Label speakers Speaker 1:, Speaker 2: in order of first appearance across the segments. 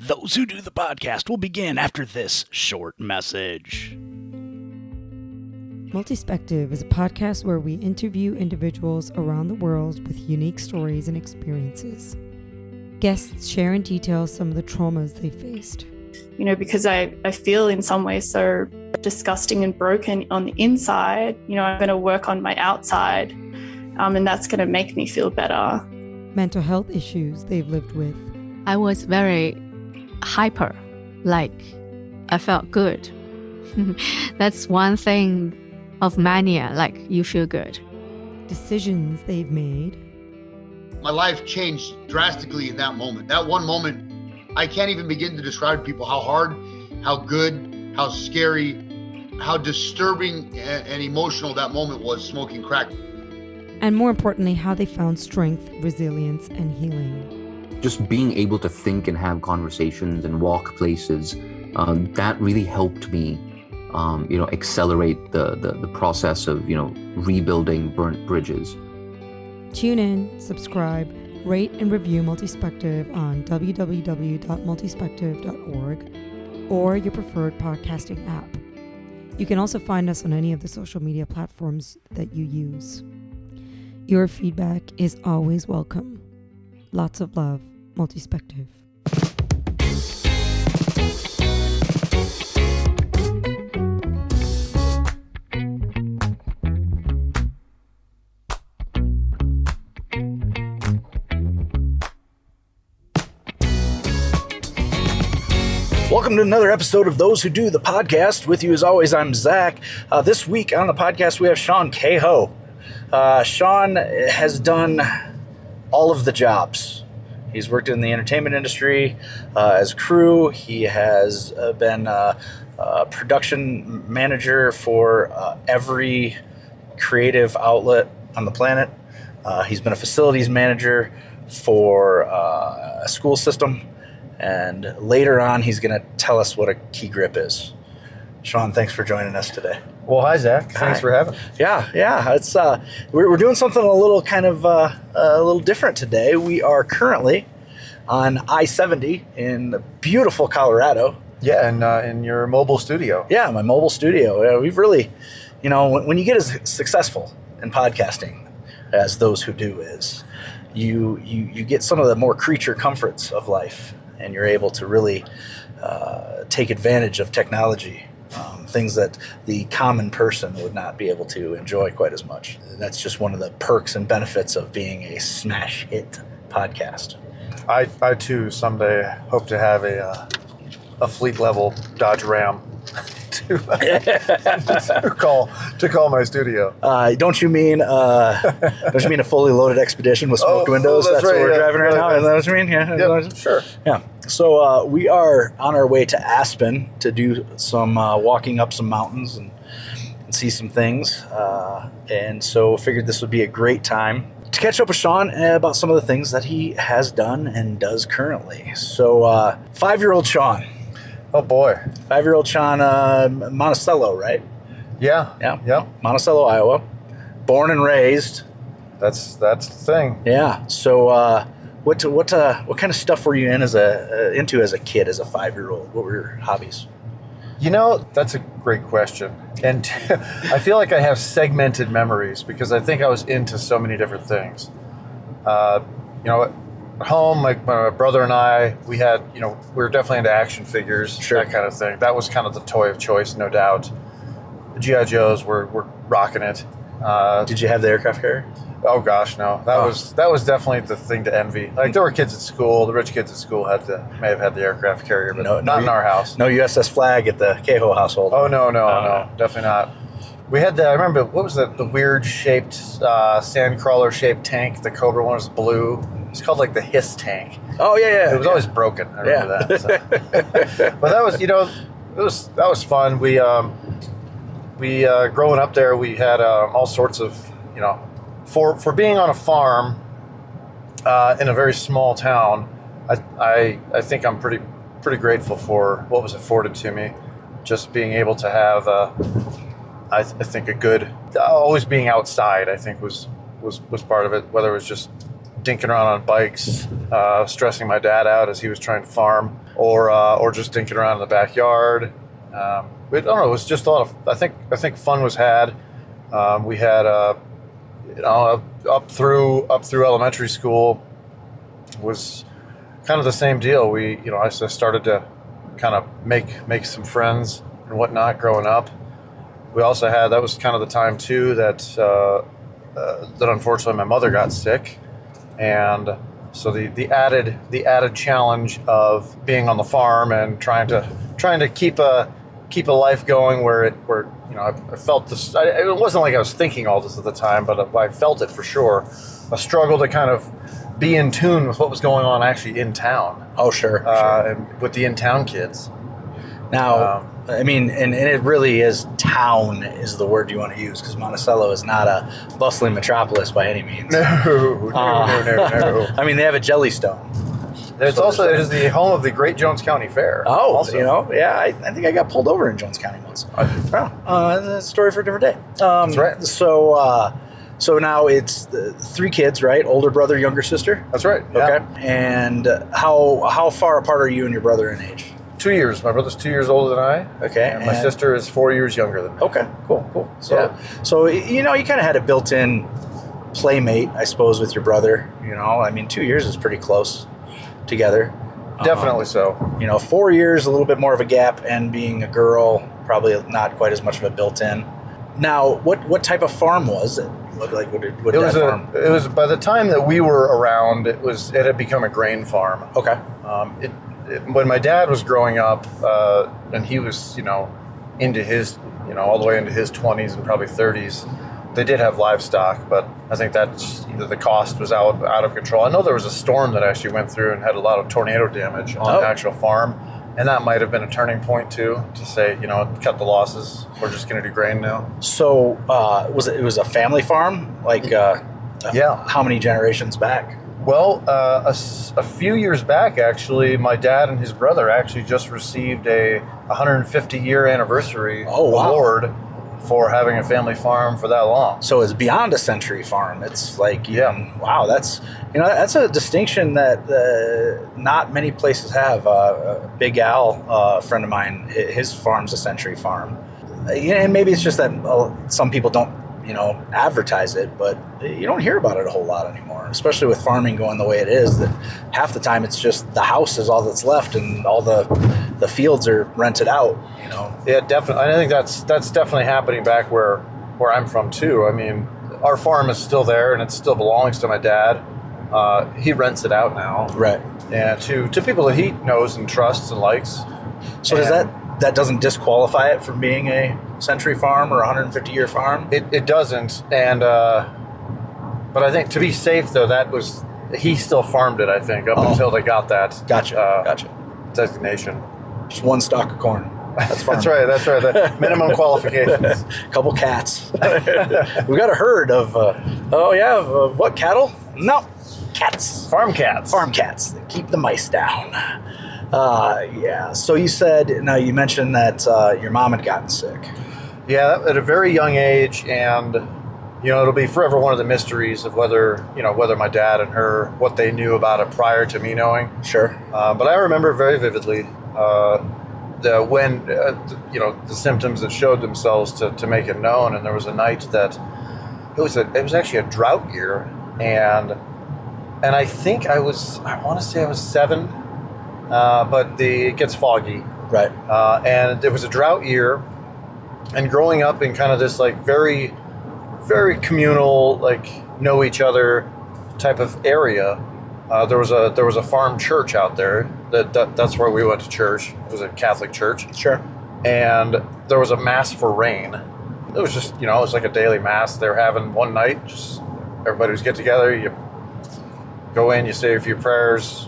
Speaker 1: Those Who Do the Podcast will begin after this short message.
Speaker 2: Multispective is a podcast where we interview individuals around the world with unique stories and experiences. Guests share in detail some of the traumas they faced.
Speaker 3: You know, because I feel in some ways so disgusting and broken on the inside, you know, I'm going to work on my outside, and that's going to make me feel better.
Speaker 2: Mental health issues they've lived with.
Speaker 4: I was very hyper, like I felt good. That's one thing of mania, like you feel good.
Speaker 2: Decisions they've made.
Speaker 5: My life changed drastically in that moment. That one moment, I can't even begin to describe to people how hard, how good, how scary, how disturbing and emotional that moment was smoking crack.
Speaker 2: And more importantly, how they found strength, resilience, and healing.
Speaker 6: Just being able to think and have conversations and walk places, that really helped me, accelerate the process of, rebuilding burnt bridges.
Speaker 2: Tune in, subscribe, rate and review Multispective on www.multispective.org or your preferred podcasting app. You can also find us on any of the social media platforms that you use. Your feedback is always welcome. Lots of love, Multispective.
Speaker 1: Welcome to another episode of Those Who Do the Podcast. With you as always, I'm Zach. This week on the podcast, we have Sean Kehoe. Sean has done all of the jobs. He's worked in the entertainment industry as crew. He has been a production manager for every creative outlet on the planet. He's been a facilities manager for a school system. And later on, he's going to tell us what a key grip is. Sean, thanks for joining us today.
Speaker 7: Well, hi, Zach. Thanks for having me.
Speaker 1: Yeah. It's we're doing something a little kind of a little different today. We are currently on I-70 in beautiful Colorado.
Speaker 7: Yeah, and in your mobile studio.
Speaker 1: Yeah, my mobile studio. We've really, when you get as successful in podcasting as Those Who Do is, you get some of the more creature comforts of life. And you're able to really take advantage of technology, things that the common person would not be able to enjoy quite as much. That's just one of the perks and benefits of being a smash hit podcast.
Speaker 7: I too someday hope to have a fleet level Dodge Ram to call my studio.
Speaker 1: Don't you mean a fully loaded Expedition with smoked windows? That's
Speaker 7: right,
Speaker 1: what we're driving right now. Is that what you mean? Yeah.
Speaker 7: Yep, sure.
Speaker 1: Yeah. So we are on our way to Aspen to do some walking up some mountains and see some things. And so figured this would be a great time to catch up with Sean about some of the things that he has done and does currently. So 5-year-old Sean.
Speaker 7: Oh boy.
Speaker 1: 5-year-old Sean, Monticello, right?
Speaker 7: Yeah.
Speaker 1: Monticello, Iowa. Born and raised.
Speaker 7: That's the thing.
Speaker 1: Yeah. So what kind of stuff were you into as a kid, as a 5-year-old? What were your hobbies?
Speaker 7: That's a great question. And I feel like I have segmented memories because I think I was into so many different things. At home, like my brother and I, we were definitely into action figures,
Speaker 1: sure.
Speaker 7: That kind of thing. That was kind of the toy of choice, no doubt. The G.I. Joes were rocking it.
Speaker 1: Did you have the aircraft carrier?
Speaker 7: Oh gosh, no. That was definitely the thing to envy. Like there were kids at school, the rich kids at school may have had the aircraft carrier, but not in our house.
Speaker 1: No USS Flag at the Kehoe household.
Speaker 7: Oh no, definitely not. We had I remember, what was the weird shaped, sand crawler shaped tank? The Cobra one was blue. It's called like the Hiss tank.
Speaker 1: Oh yeah.
Speaker 7: It was always broken. I remember that. So. But that was, that was fun. We growing up there, we had all sorts of, for being on a farm in a very small town. I think I'm pretty grateful for what was afforded to me. Just being able to have, I think a good, always being outside, I think was part of it. Whether it was just dinking around on bikes, stressing my dad out as he was trying to farm, or just dinking around in the backyard. I don't know. It was just a lot of. I think fun was had. We had up through elementary school was kind of the same deal. I started to kind of make some friends and whatnot growing up. We also had, that was kind of the time too that unfortunately my mother got sick, and so the added challenge of being on the farm and trying to keep a life going where I felt this. It wasn't like I was thinking all this at the time, but I felt it for sure. A struggle to kind of be in tune with what was going on actually in town.
Speaker 1: Oh, sure.
Speaker 7: And with the in-town kids.
Speaker 1: Now, I mean, and it really is, town is the word you want to use, because Monticello is not a bustling metropolis by any means.
Speaker 7: No.
Speaker 1: I mean, they have a Jellystone.
Speaker 7: It is the home of the Great Jones County Fair.
Speaker 1: Oh,
Speaker 7: also.
Speaker 1: Yeah, I think I got pulled over in Jones County once. That's a story for a different day.
Speaker 7: That's right.
Speaker 1: So now it's 3 kids, right? Older brother, younger sister?
Speaker 7: That's right. Yeah.
Speaker 1: Okay. And how far apart are you and your brother in age?
Speaker 7: 2 years. My brother's 2 years older than I.
Speaker 1: Okay.
Speaker 7: And my sister is 4 years younger than me.
Speaker 1: Okay, cool. So you kind of had a built-in playmate, I suppose, with your brother. I mean, 2 years is pretty close together.
Speaker 7: Definitely so.
Speaker 1: 4 years, a little bit more of a gap, and being a girl, probably not quite as much of a built-in. Now, what type of farm was it? What farm?
Speaker 7: It was by the time that we were around, it had become a grain farm.
Speaker 1: Okay.
Speaker 7: When my dad was growing up, and he was, into his, all the way into his 20s and probably 30s, they did have livestock, but I think that's the cost was out of control. I know there was a storm that actually went through and had a lot of tornado damage on the actual farm, and that might have been a turning point too, to say, cut the losses. We're just going to do grain now.
Speaker 1: So it was a family farm? Yeah. How many generations back?
Speaker 7: Well, a few years back, actually, my dad and his brother actually just received a 150-year anniversary award for having a family farm for that long.
Speaker 1: So it's beyond a century farm. It's like, wow, that's a distinction that not many places have. Big Al, a friend of mine, his farm's a century farm. And maybe it's just that some people don't, advertise it, but you don't hear about it a whole lot anymore, especially with farming going the way it is, that half the time it's just the house is all that's left and all the fields are rented out,
Speaker 7: Yeah, definitely. I think that's definitely happening back where I'm from too. I mean, our farm is still there and it still belongs to my dad. He rents it out now.
Speaker 1: Right.
Speaker 7: And to people that he knows and trusts and likes.
Speaker 1: So does that doesn't disqualify it from being a century farm or a 150-year farm?
Speaker 7: It doesn't. And but I think to be safe though, he still farmed it, I think, up until they got that
Speaker 1: Gotcha.
Speaker 7: designation.
Speaker 1: Just one stalk of corn. That's farming.
Speaker 7: That's right. The minimum qualifications.
Speaker 1: Couple cats. We got a herd of of what, cattle? No, cats.
Speaker 7: Farm cats.
Speaker 1: Farm cats that keep the mice down. So you mentioned that your mom had gotten sick.
Speaker 7: Yeah, at a very young age, and it'll be forever one of the mysteries of whether my dad and her, what they knew about it prior to me knowing.
Speaker 1: Sure.
Speaker 7: But I remember very vividly the symptoms that showed themselves to make it known, and there was a night that it was actually a drought year, and I think I want to say I was 7, but it gets foggy.
Speaker 1: Right.
Speaker 7: And it was a drought year, and growing up in kind of this like very, very communal, like know each other type of area. There was a farm church out there that's where we went to church. It was a Catholic church.
Speaker 1: Sure.
Speaker 7: And there was a mass for rain. It was just, it was like a daily mass they were having one night. Just everybody was get together. You go in, you say a few prayers.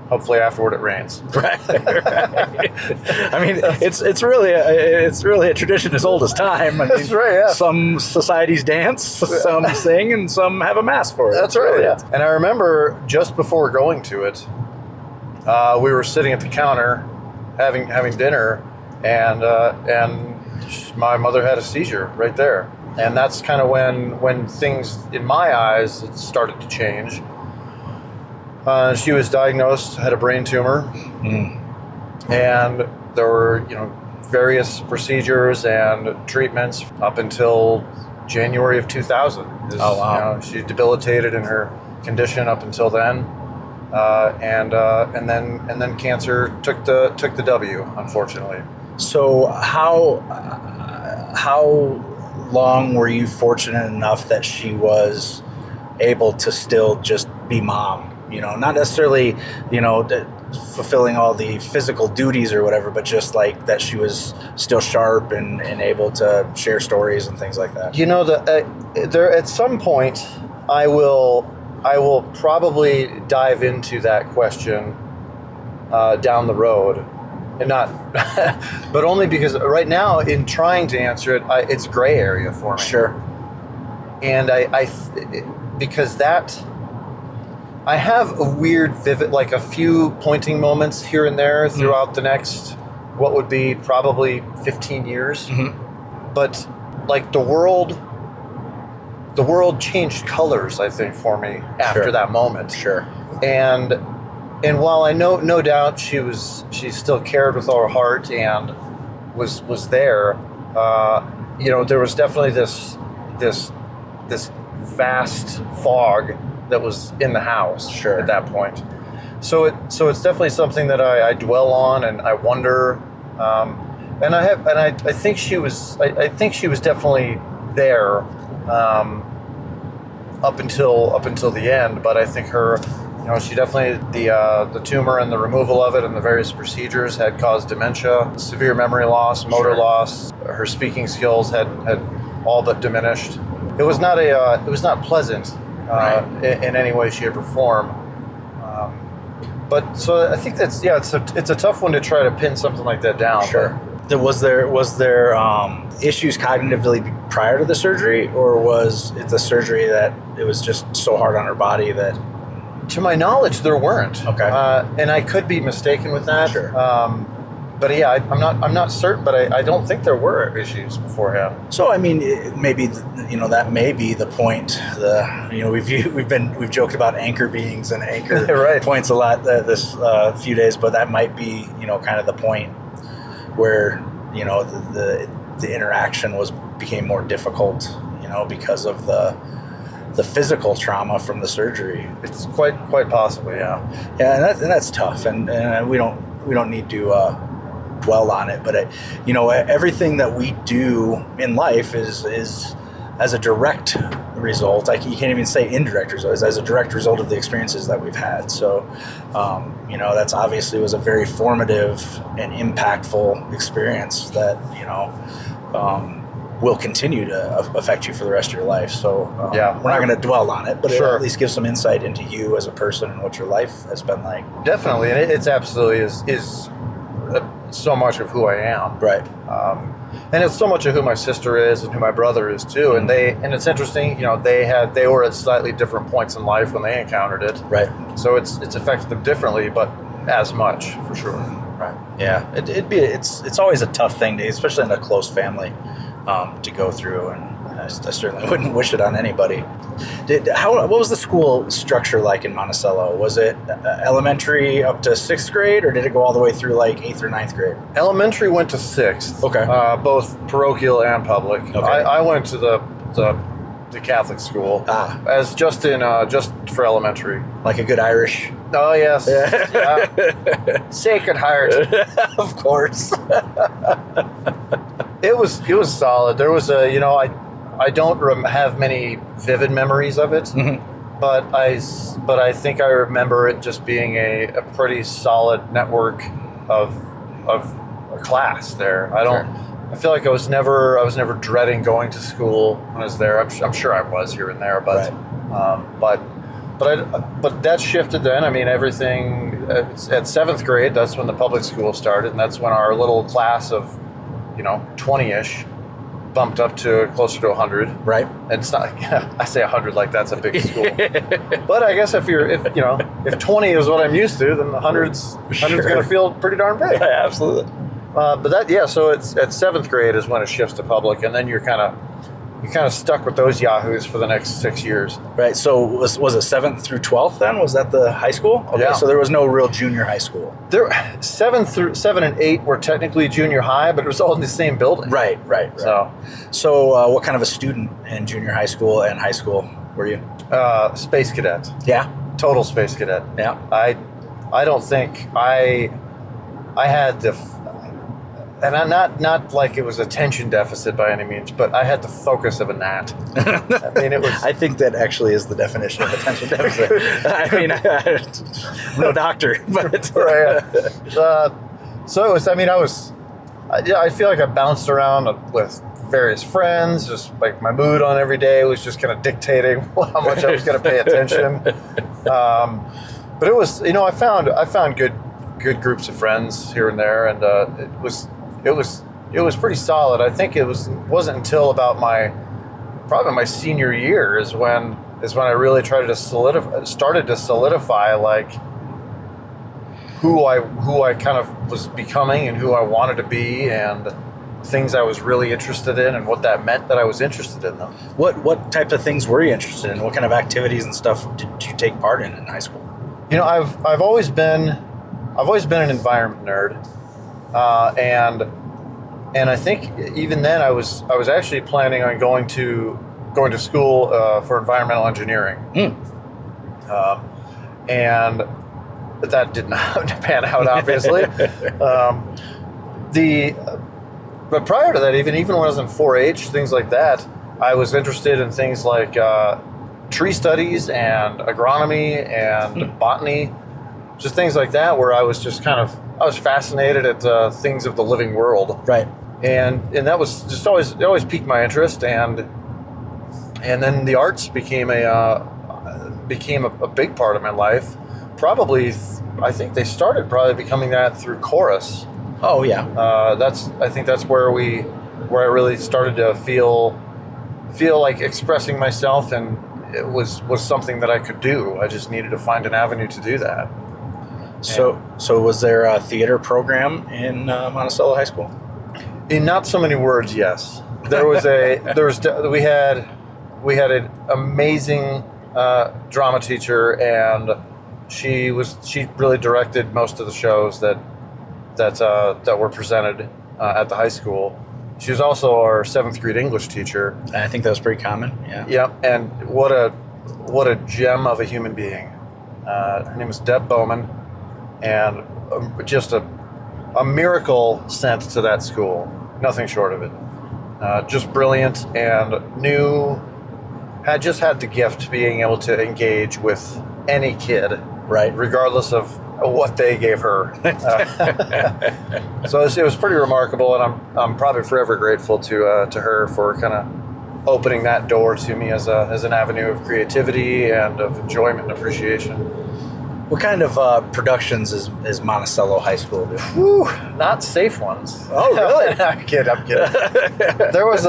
Speaker 7: Hopefully afterward it rains.
Speaker 1: Right. I mean, it's really a tradition as old as time. I mean,
Speaker 7: that's right. Yeah.
Speaker 1: Some societies dance, some sing, and some have a mass for it.
Speaker 7: That's right. Yeah. And I remember just before going to it, we were sitting at the counter having dinner, and my mother had a seizure right there, and that's kind of when things in my eyes it started to change. She was diagnosed, had a brain tumor, and there were, various procedures and treatments up until January of 2000.
Speaker 1: Oh, wow.
Speaker 7: She debilitated in her condition up until then, and then cancer took the W, unfortunately.
Speaker 1: So how long were you fortunate enough that she was able to still just be mom? Not necessarily, fulfilling all the physical duties or whatever, but just like that she was still sharp and able to share stories and things like that.
Speaker 7: There at some point, I will probably dive into that question down the road, and not, but only because right now, in trying to answer it, it's gray area for me.
Speaker 1: Sure.
Speaker 7: And because that. I have a weird, vivid, like a few pointing moments here and there throughout the next, what would be probably 15 years. Mm-hmm. But like the world changed colors, I think, for me after that moment.
Speaker 1: Sure.
Speaker 7: And while I know, no doubt she still cared with all her heart and was there, there was definitely this vast fog that was in the house at that point. So it's definitely something that I dwell on and I wonder, and I think she was definitely there up until the end. But I think her, she definitely the tumor and the removal of it and the various procedures had caused dementia, severe memory loss, motor loss. Her speaking skills had all but diminished. It was not pleasant. In any way, shape, or form. But so I think that's it's a tough one to try to pin something like that down.
Speaker 1: Sure. Was there issues cognitively prior to the surgery, or was it the surgery that it was just so hard on her body that?
Speaker 7: To my knowledge, there weren't.
Speaker 1: Okay.
Speaker 7: And I could be mistaken with that.
Speaker 1: Sure.
Speaker 7: But yeah, I'm not certain, but I don't think there were issues beforehand.
Speaker 1: So I mean, maybe that may be the point. We've joked about anchor beings and anchor
Speaker 7: right.
Speaker 1: points a lot this few days, but that might be kind of the point where the interaction became more difficult, because of the physical trauma from the surgery.
Speaker 7: It's quite possibly, yeah.
Speaker 1: Yeah, and that's tough, and we don't need to dwell on it, but everything that we do in life is as a direct result. You can't even say indirect result, as a direct result of the experiences that we've had. So that's obviously was a very formative and impactful experience that will continue to affect you for the rest of your life. So we're not going to dwell on it, but it'll at least give some insight into you as a person and what your life has been like.
Speaker 7: Definitely, and it's absolutely is so much of who I am.
Speaker 1: Right.
Speaker 7: And it's so much of who my sister is and who my brother is too. And it's interesting, they were at slightly different points in life when they encountered it.
Speaker 1: Right.
Speaker 7: So it's affected them differently, but as much for sure.
Speaker 1: Right. Yeah. It's always a tough thing, especially in a close family, to go through, and I certainly wouldn't wish it on anybody. What was the school structure like in Monticello? Was it elementary up to 6th grade, or did it go all the way through like 8th or 9th grade?
Speaker 7: Elementary went to 6th.
Speaker 1: Okay.
Speaker 7: Both parochial and public.
Speaker 1: Okay.
Speaker 7: I went to the Catholic school as just for elementary.
Speaker 1: Like a good Irish.
Speaker 7: Oh yes. Yeah. Sacred Heart.
Speaker 1: Of course.
Speaker 7: It was solid. There was I don't have many vivid memories of it, mm-hmm. but I think I remember it just being a pretty solid network of a class there. I feel like I was never dreading going to school when I was there. I'm sure I was here and there, but right. But that shifted then. I mean, everything at 7th grade. That's when the public school started, and that's when our little class of 20-ish bumped up to closer to 100.
Speaker 1: Right.
Speaker 7: And it's not, I say 100 like that's a big school. But I guess if 20 is what I'm used to, then the 100's going to feel pretty darn big.
Speaker 1: Yeah, absolutely.
Speaker 7: So it's at 7th grade is when it shifts to public, and then you're kind of you kind of stuck with those yahoos for the next 6 years.
Speaker 1: Right. So was it 7th through 12th then? Was that the high school? Okay.
Speaker 7: Yeah.
Speaker 1: So there was no real junior high school.
Speaker 7: There, 7 and 8 were technically junior high, but it was all in the same building.
Speaker 1: Right. So what kind of a student in junior high school and high school were you?
Speaker 7: Space cadet.
Speaker 1: Yeah.
Speaker 7: Total space cadet.
Speaker 1: Yeah.
Speaker 7: I don't think I had the, and I'm not like it was attention deficit by any means, but I had the focus of a gnat. I mean, it was.
Speaker 1: I think that actually is the definition of attention deficit. I mean, I'm no doctor, but
Speaker 7: Right. So it was. I mean, I feel like I bounced around with various friends. Just like my mood on every day was just kind of dictating how much I was going to pay attention. But it was, I found good groups of friends here and there, and it was pretty solid. I think it wasn't until about probably my senior year is when I really started to solidify like who I kind of was becoming and who I wanted to be, and things I was really interested in and what that meant that I was interested in them.
Speaker 1: What type of things were you interested in? What kind of activities and stuff did you take part in high school?
Speaker 7: I've always been an environment nerd, and I think even then I was actually planning on going to school for environmental engineering, and that did not pan out, obviously. But prior to that, even when I was in 4-H, things like that, I was interested in things like tree studies and agronomy and botany, just things like that, where I was just I was fascinated at things of the living world.
Speaker 1: Right.
Speaker 7: And that was just it always piqued my interest, and then the arts became a big part of my life. Probably, I think they started becoming that through chorus.
Speaker 1: Oh yeah.
Speaker 7: I think that's where I really started to feel like expressing myself, and it was something that I could do. I just needed to find an avenue to do that.
Speaker 1: So was there a theater program in Monticello High School?
Speaker 7: In not so many words, yes. We had an amazing drama teacher, and she really directed most of the shows that were presented at the high school. She was also our 7th grade English teacher.
Speaker 1: I think that was pretty common. Yeah.
Speaker 7: Yep. And what a gem of a human being. Her name is Deb Bowman, and just a miracle sent to that school. Nothing short of it. Just brilliant, and had the gift being able to engage with any kid, right, regardless of what they gave her. So it was pretty remarkable, and I'm probably forever grateful to her for kind of opening that door to me as an avenue of creativity and of enjoyment and appreciation.
Speaker 1: What kind of productions is Monticello High School doing?
Speaker 7: Whew, not safe ones.
Speaker 1: Oh, really?
Speaker 7: I'm kidding. There was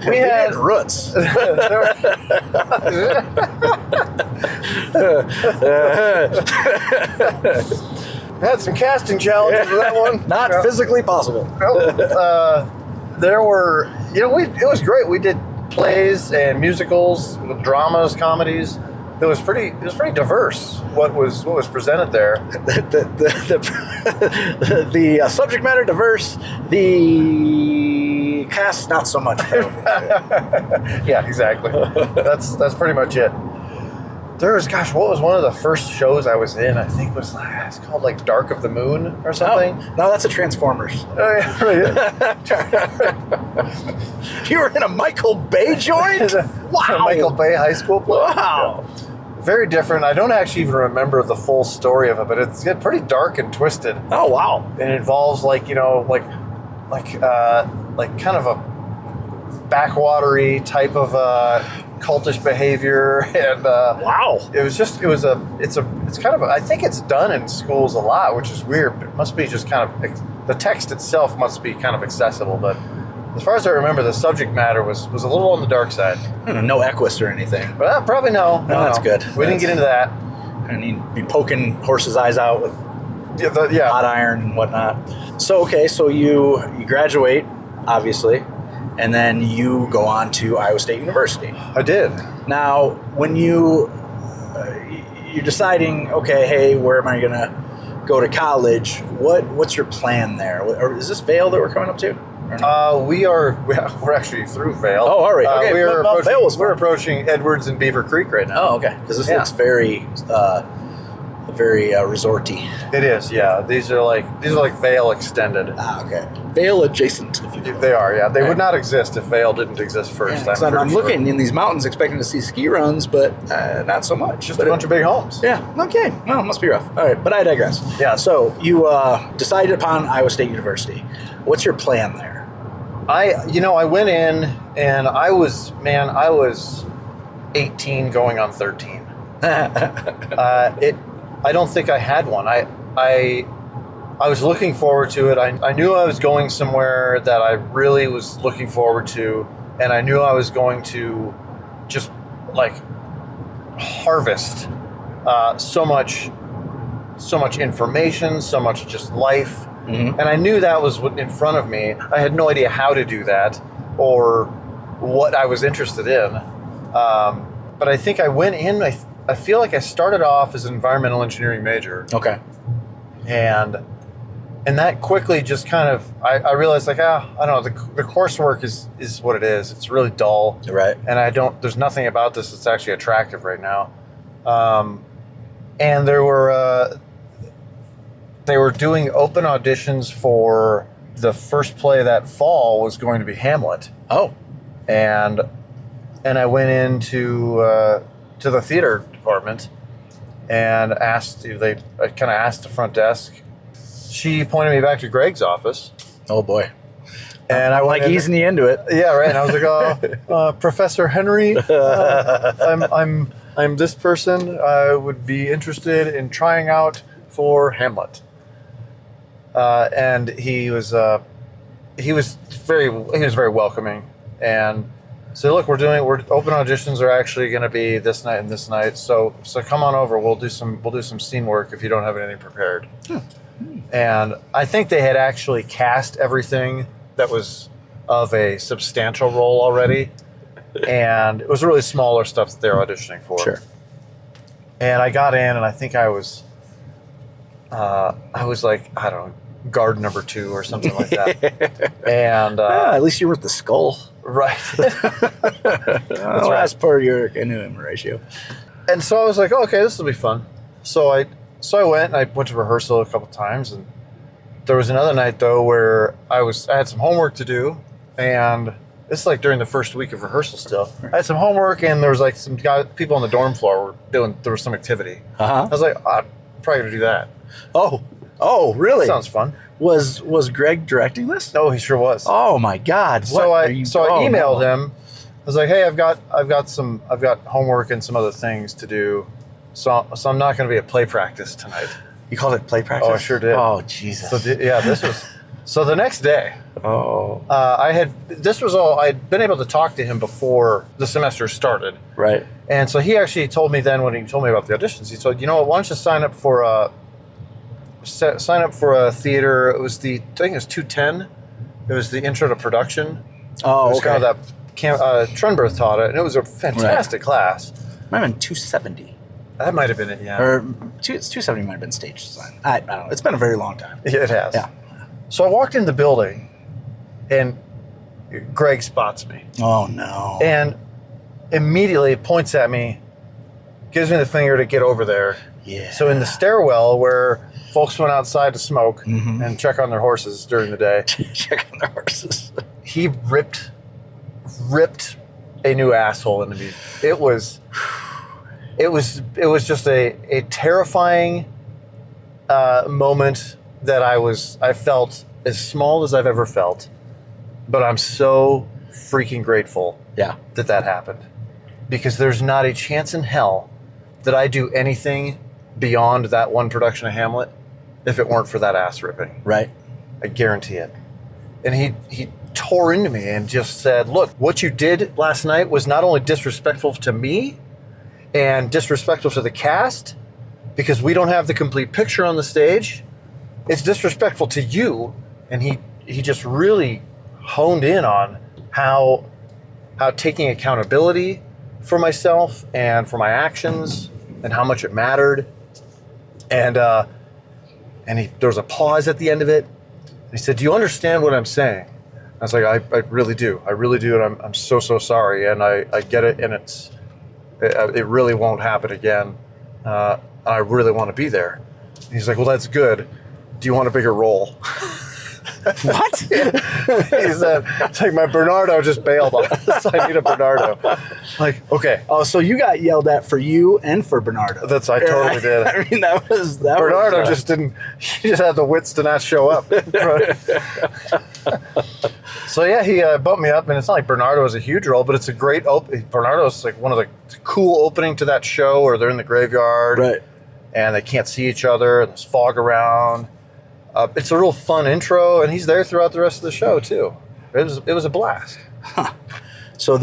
Speaker 7: we had
Speaker 1: roots.
Speaker 7: Had some casting challenges with that one.
Speaker 1: Not physically possible.
Speaker 7: There were, it was great. We did plays and musicals, dramas, comedies. It was pretty diverse. What was presented there?
Speaker 1: The subject matter diverse. The cast not so much.
Speaker 7: Yeah, exactly. That's pretty much it. There was, what was one of the first shows I was in? I think it's called like Dark of the Moon or something.
Speaker 1: No, that's a Transformers.
Speaker 7: Oh, yeah, right.
Speaker 1: You were in a Michael Bay joint? Wow.
Speaker 7: A Michael Bay high school play.
Speaker 1: Wow.
Speaker 7: Yeah. Very different. I don't actually even remember the full story of it, but it's pretty dark and twisted.
Speaker 1: Oh, wow.
Speaker 7: And it involves like kind of a backwatery type of cultish behavior, and
Speaker 1: wow.
Speaker 7: It's kind of I think it's done in schools a lot, which is weird. It must be just kind of the text itself must be kind of accessible, but as far as I remember, the subject matter was a little on the dark side.
Speaker 1: No Equus or anything.
Speaker 7: Well, probably no.
Speaker 1: No, that's good.
Speaker 7: Didn't get into that.
Speaker 1: And he'd be poking horses' eyes out with hot iron and whatnot. So, okay, so you graduate, obviously, and then you go on to Iowa State University.
Speaker 7: I did.
Speaker 1: Now, when you're deciding, okay, hey, where am I going to go to college? What's your plan there? Or is this Vail that we're coming up to?
Speaker 7: We're actually through Vail.
Speaker 1: Oh, all right. Okay.
Speaker 7: We're approaching Edwards and Beaver Creek right now.
Speaker 1: Oh, okay. Because this looks very resorty.
Speaker 7: It is, yeah. These are like Vail extended.
Speaker 1: Ah, okay. Vail adjacent, if you will.
Speaker 7: They are, yeah. They would not exist if Vail didn't exist first.
Speaker 1: Yeah, I'm looking in these mountains expecting to see ski runs, but not so much.
Speaker 7: Just a bunch of big homes.
Speaker 1: Yeah. Okay. Well, it must be rough. All right, but I digress.
Speaker 7: Yeah.
Speaker 1: So you decided upon Iowa State University. What's your plan there?
Speaker 7: I went in and I was 18 going on 13. I don't think I had one. I was looking forward to it. I knew I was going somewhere that I really was looking forward to, and I knew I was going to just like harvest so much information, so much just life. Mm-hmm. And I knew that was in front of me. I had no idea how to do that or what I was interested in. But I think I went in, I feel like I started off as an environmental engineering major.
Speaker 1: Okay.
Speaker 7: And that quickly just kind of, I realized like, I don't know, the coursework is what it is. It's really dull.
Speaker 1: Right.
Speaker 7: And there's nothing about this that's actually attractive right now. And they were doing open auditions for the first play that fall was going to be Hamlet.
Speaker 1: Oh.
Speaker 7: And I went into to the theater department and asked I kind of asked the front desk. She pointed me back to Greg's office.
Speaker 1: Oh boy.
Speaker 7: And I
Speaker 1: like easing you into it.
Speaker 7: Yeah, right. And I was like, Professor Henry, I'm this person. I would be interested in trying out for Hamlet. And he was very welcoming, and said, look, we're open auditions are actually going to be this night and this night. So come on over. We'll do some scene work if you don't have anything prepared. And I think they had actually cast everything that was of a substantial role already. And it was really smaller stuff that they were auditioning for.
Speaker 1: Sure.
Speaker 7: And I got in, and I think I was like, I don't know, guard number 2 or something like that. And
Speaker 1: at least you were the skull.
Speaker 7: Right.
Speaker 1: That's right. As part of your canoeing ratio.
Speaker 7: And so I was like, oh, okay, this will be fun. So I went, and I went to rehearsal a couple times, and there was another night though where I had some homework to do, and this is like during the first week of rehearsal still. I had some homework, and there was like some people on the dorm floor there was some activity.
Speaker 1: Uh-huh.
Speaker 7: I was like, I'm probably gonna do that.
Speaker 1: Oh, really?
Speaker 7: Sounds fun.
Speaker 1: Was Greg directing this?
Speaker 7: Oh, he sure was.
Speaker 1: Oh my God!
Speaker 7: So I emailed him. I was like, hey, I've got homework and some other things to do, so I'm not going to be at play practice tonight.
Speaker 1: You called it play practice?
Speaker 7: Oh, I sure did.
Speaker 1: Oh, Jesus.
Speaker 7: So this was. So the next day.
Speaker 1: Oh.
Speaker 7: I'd been able to talk to him before the semester started.
Speaker 1: Right.
Speaker 7: And so he actually told me then when he told me about the auditions, he said, you know what, why don't you sign up for a theater. I think it was 210. It was the intro to production.
Speaker 1: Oh,
Speaker 7: it was
Speaker 1: okay.
Speaker 7: kind of that Trunberth taught it, and it was a fantastic class.
Speaker 1: Might have been 270.
Speaker 7: That might have been it, yeah.
Speaker 1: Or 270 might have been stage design. I don't know. It's been a very long time.
Speaker 7: It has.
Speaker 1: Yeah.
Speaker 7: So I walked in the building, and Greg spots me.
Speaker 1: Oh, no.
Speaker 7: And immediately points at me, gives me the finger to get over there.
Speaker 1: Yeah.
Speaker 7: So in the stairwell where folks went outside to smoke and check on their horses during the day.
Speaker 1: Check on their horses.
Speaker 7: He ripped a new asshole into me. It was just a terrifying moment that I felt as small as I've ever felt, but I'm so freaking grateful that happened, because there's not a chance in hell that I do anything beyond that one production of Hamlet if it weren't for that ass ripping.
Speaker 1: Right.
Speaker 7: I guarantee it. And he tore into me and just said, look, what you did last night was not only disrespectful to me and disrespectful to the cast, because we don't have the complete picture on the stage, it's disrespectful to you. And he just really honed in on how taking accountability for myself and for my actions and how much it mattered. And there was a pause at the end of it. He said, "Do you understand what I'm saying?" I was like, I really do. I really do. And I'm so sorry. And I get it. And it really won't happen again. And I really want to be there. And he's like, "Well, that's good. Do you want a bigger role?"
Speaker 1: What?
Speaker 7: He said, "It's like my Bernardo just bailed on us. So I need a Bernardo." Like, okay.
Speaker 1: Oh, so you got yelled at for you and for Bernardo.
Speaker 7: I totally did.
Speaker 1: I mean, that
Speaker 7: Bernardo
Speaker 1: was,
Speaker 7: just didn't, he just had the wits to not show up. So yeah, he bumped me up, and it's not like Bernardo is a huge role, but it's a great Bernardo's like one of the cool opening to that show where they're in the graveyard.
Speaker 1: Right.
Speaker 7: And they can't see each other, and there's fog around. It's a real fun intro, and he's there throughout the rest of the show too. It was a blast.
Speaker 1: Huh. So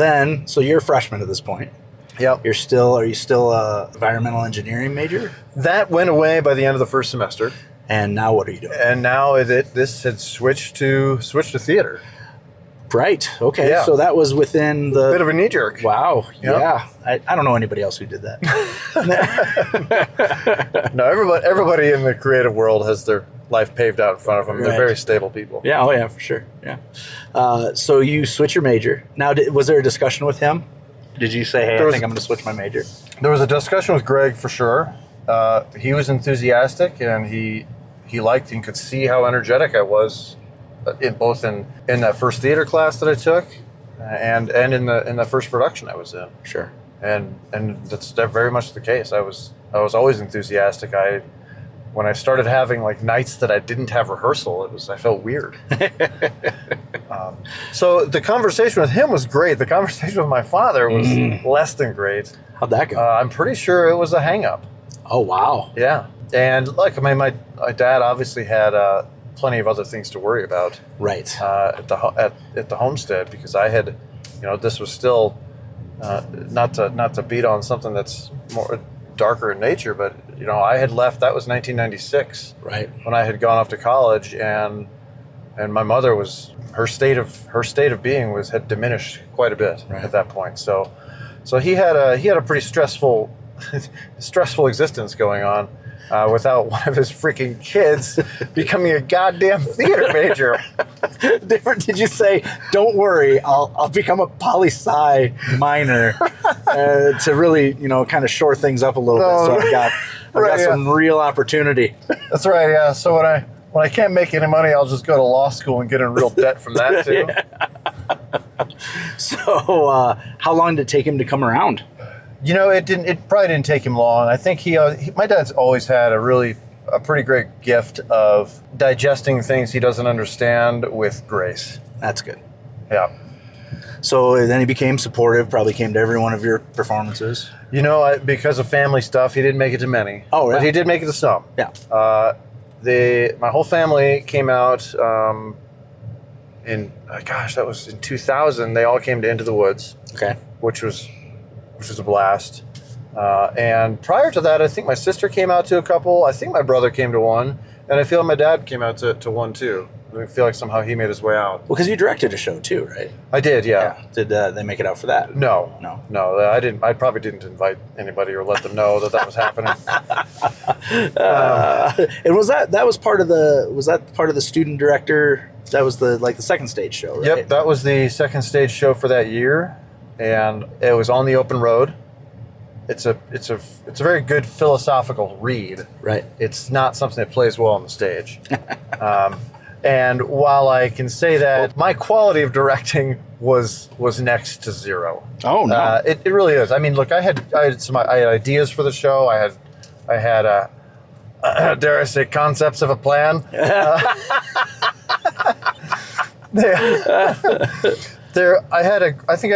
Speaker 1: you're a freshman at this point.
Speaker 7: Yep.
Speaker 1: Are you still a environmental engineering major?
Speaker 7: That went away by the end of the first semester.
Speaker 1: And now what are you doing?
Speaker 7: And now this had switched to theater.
Speaker 1: Right. Okay.
Speaker 7: Yeah.
Speaker 1: So that was within the
Speaker 7: Bit of a knee jerk.
Speaker 1: Wow.
Speaker 7: Yep.
Speaker 1: Yeah. I don't know anybody else who did that.
Speaker 7: No, everybody in the creative world has their life paved out in front of them.
Speaker 1: Right.
Speaker 7: They're very stable people.
Speaker 1: Yeah. Oh yeah, for sure. Yeah. So you switch your major. Now, was there a discussion with him? Did you say, "Hey, I think I'm going to switch my major"?
Speaker 7: There was a discussion with Greg for sure. He was enthusiastic, and he liked and could see how energetic I was in that first theater class that I took, and in the first production I was in.
Speaker 1: Sure.
Speaker 7: And that's very much the case. I was always enthusiastic. When I started having like nights that I didn't have rehearsal, I felt weird. So the conversation with him was great. The conversation with my father was less than great.
Speaker 1: How'd that go?
Speaker 7: I'm pretty sure it was a hang-up.
Speaker 1: Oh wow.
Speaker 7: Yeah. And look, I mean, my dad obviously had plenty of other things to worry about.
Speaker 1: Right.
Speaker 7: At the homestead, because I had, this was still not to beat on something that's more darker in nature, but I had left. That was 1996.
Speaker 1: Right.
Speaker 7: When I had gone off to college, and my mother her state of being had diminished quite a bit at that point. So he had a pretty stressful existence going on. Without one of his freaking kids becoming a goddamn theater major.
Speaker 1: Did you say, "Don't worry, I'll become a poli-sci minor," to really, kind of shore things up a little bit? So I've got some real opportunity.
Speaker 7: That's right. Yeah. So when I can't make any money, I'll just go to law school and get in real debt from that too.
Speaker 1: So how long did it take him to come around?
Speaker 7: It probably didn't take him long. I think my dad's always had a pretty great gift of digesting things he doesn't understand with grace.
Speaker 1: That's good.
Speaker 7: Yeah.
Speaker 1: So then he became supportive, probably came to every one of your performances.
Speaker 7: Because of family stuff, he didn't make it to many.
Speaker 1: Oh, right.
Speaker 7: But he did make it to some.
Speaker 1: Yeah.
Speaker 7: My whole family came out that was in 2000. They all came to Into the Woods.
Speaker 1: Okay.
Speaker 7: Which was a blast. And prior to that, I think my sister came out to a couple. I think my brother came to one. And I feel my dad came out to one too. I feel like somehow he made his way out.
Speaker 1: Well, because you directed a show too, right?
Speaker 7: I did, yeah.
Speaker 1: Did they make it out for that?
Speaker 7: No. I didn't. I probably didn't invite anybody or let them know that was happening.
Speaker 1: And was that part of the student director? That was the second stage show, right?
Speaker 7: Yep, that was the second stage show for that year, and it was on the open road. It's a very good philosophical read.
Speaker 1: Right.
Speaker 7: It's not something that plays well on the stage. And while I can say that my quality of directing was next to zero.
Speaker 1: Oh no!
Speaker 7: It really is. I mean, look, I had ideas for the show. I had dare I say, concepts of a plan. I think I had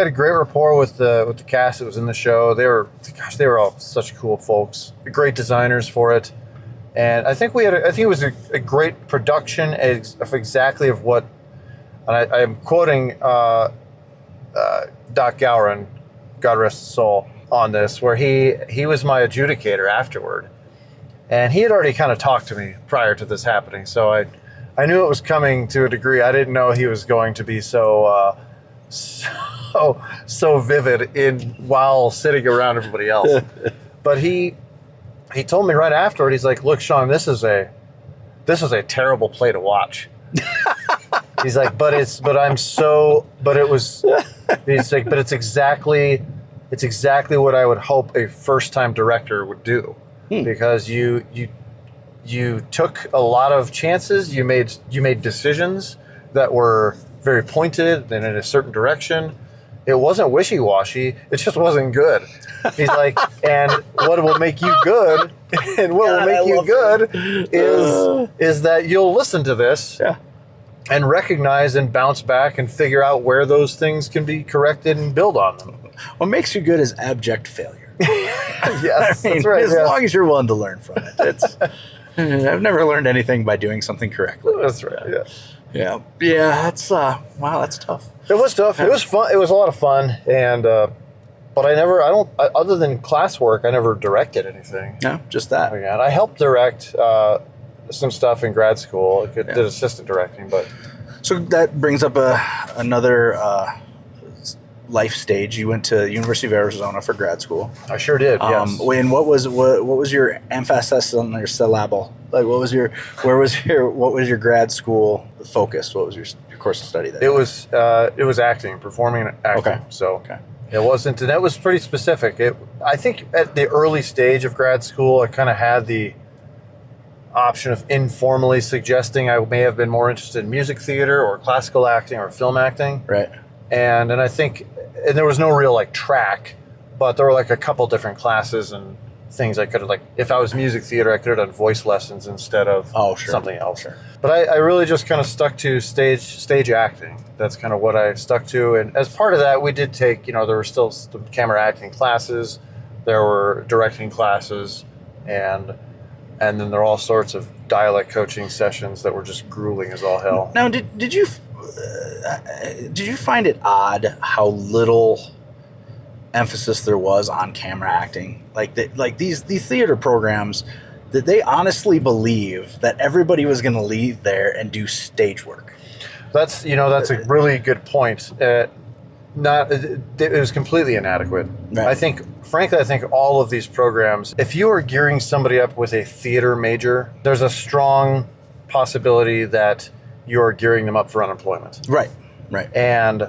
Speaker 7: a great rapport with the cast that was in the show. They were all such cool folks, great designers for it, and I think it was a great production of exactly of what. And I am quoting Doc Gowron, God rest his soul, on this, where he was my adjudicator afterward, and he had already kind of talked to me prior to this happening, so I knew it was coming to a degree. I didn't know he was going to be so so vivid while sitting around everybody else. But he told me right afterward, he's like, "Look, Sean, this is a terrible play to watch." He's like, but it's exactly what I would hope a first-time director would do, because you took a lot of chances, you made decisions that were very pointed and in a certain direction. It wasn't wishy-washy, it just wasn't good. He's like, and what will make you good is that you'll listen to this and recognize and bounce back and figure out where those things can be corrected and build on them.
Speaker 1: What makes you good is abject failure.
Speaker 7: Yes,
Speaker 1: I mean,
Speaker 7: that's right.
Speaker 1: As long as you're willing to learn from it. I've never learned anything by doing something correctly.
Speaker 7: That's right.
Speaker 1: Yeah. That's wow. That's tough.
Speaker 7: It was tough. It was fun. It was a lot of fun, and but other than classwork, I never directed anything.
Speaker 1: No, just that.
Speaker 7: And I helped direct some stuff in grad school. I did assistant directing, but
Speaker 1: so that brings up another life stage. You went to University of Arizona for grad school.
Speaker 7: I sure did. Yes.
Speaker 1: And what was your emphasis on your syllable? Like, what was your grad school focus? What was your course of study there?
Speaker 7: It was acting, performing and acting.
Speaker 1: Okay.
Speaker 7: So it wasn't, and that was pretty specific. I think at the early stage of grad school, I kind of had the option of informally suggesting I may have been more interested in music theater or classical acting or film acting.
Speaker 1: Right.
Speaker 7: And I think, and there was no real like track, but there were like a couple different classes and things I could have, like, if I was music theater, I could have done voice lessons instead of something else. Sure. But I really just kind of stuck to stage acting. That's kind of what I stuck to. And as part of that, we did take, there were still some camera acting classes, there were directing classes, and then there were all sorts of dialect coaching sessions that were just grueling as all hell.
Speaker 1: Now, did you find it odd how little emphasis there was on camera acting? Like these theater programs, that they honestly believe that everybody was going to leave there and do stage work.
Speaker 7: That's a really good point. It was completely inadequate. Right. I think all of these programs, if you are gearing somebody up with a theater major, there's a strong possibility that you're gearing them up for unemployment.
Speaker 1: Right.
Speaker 7: And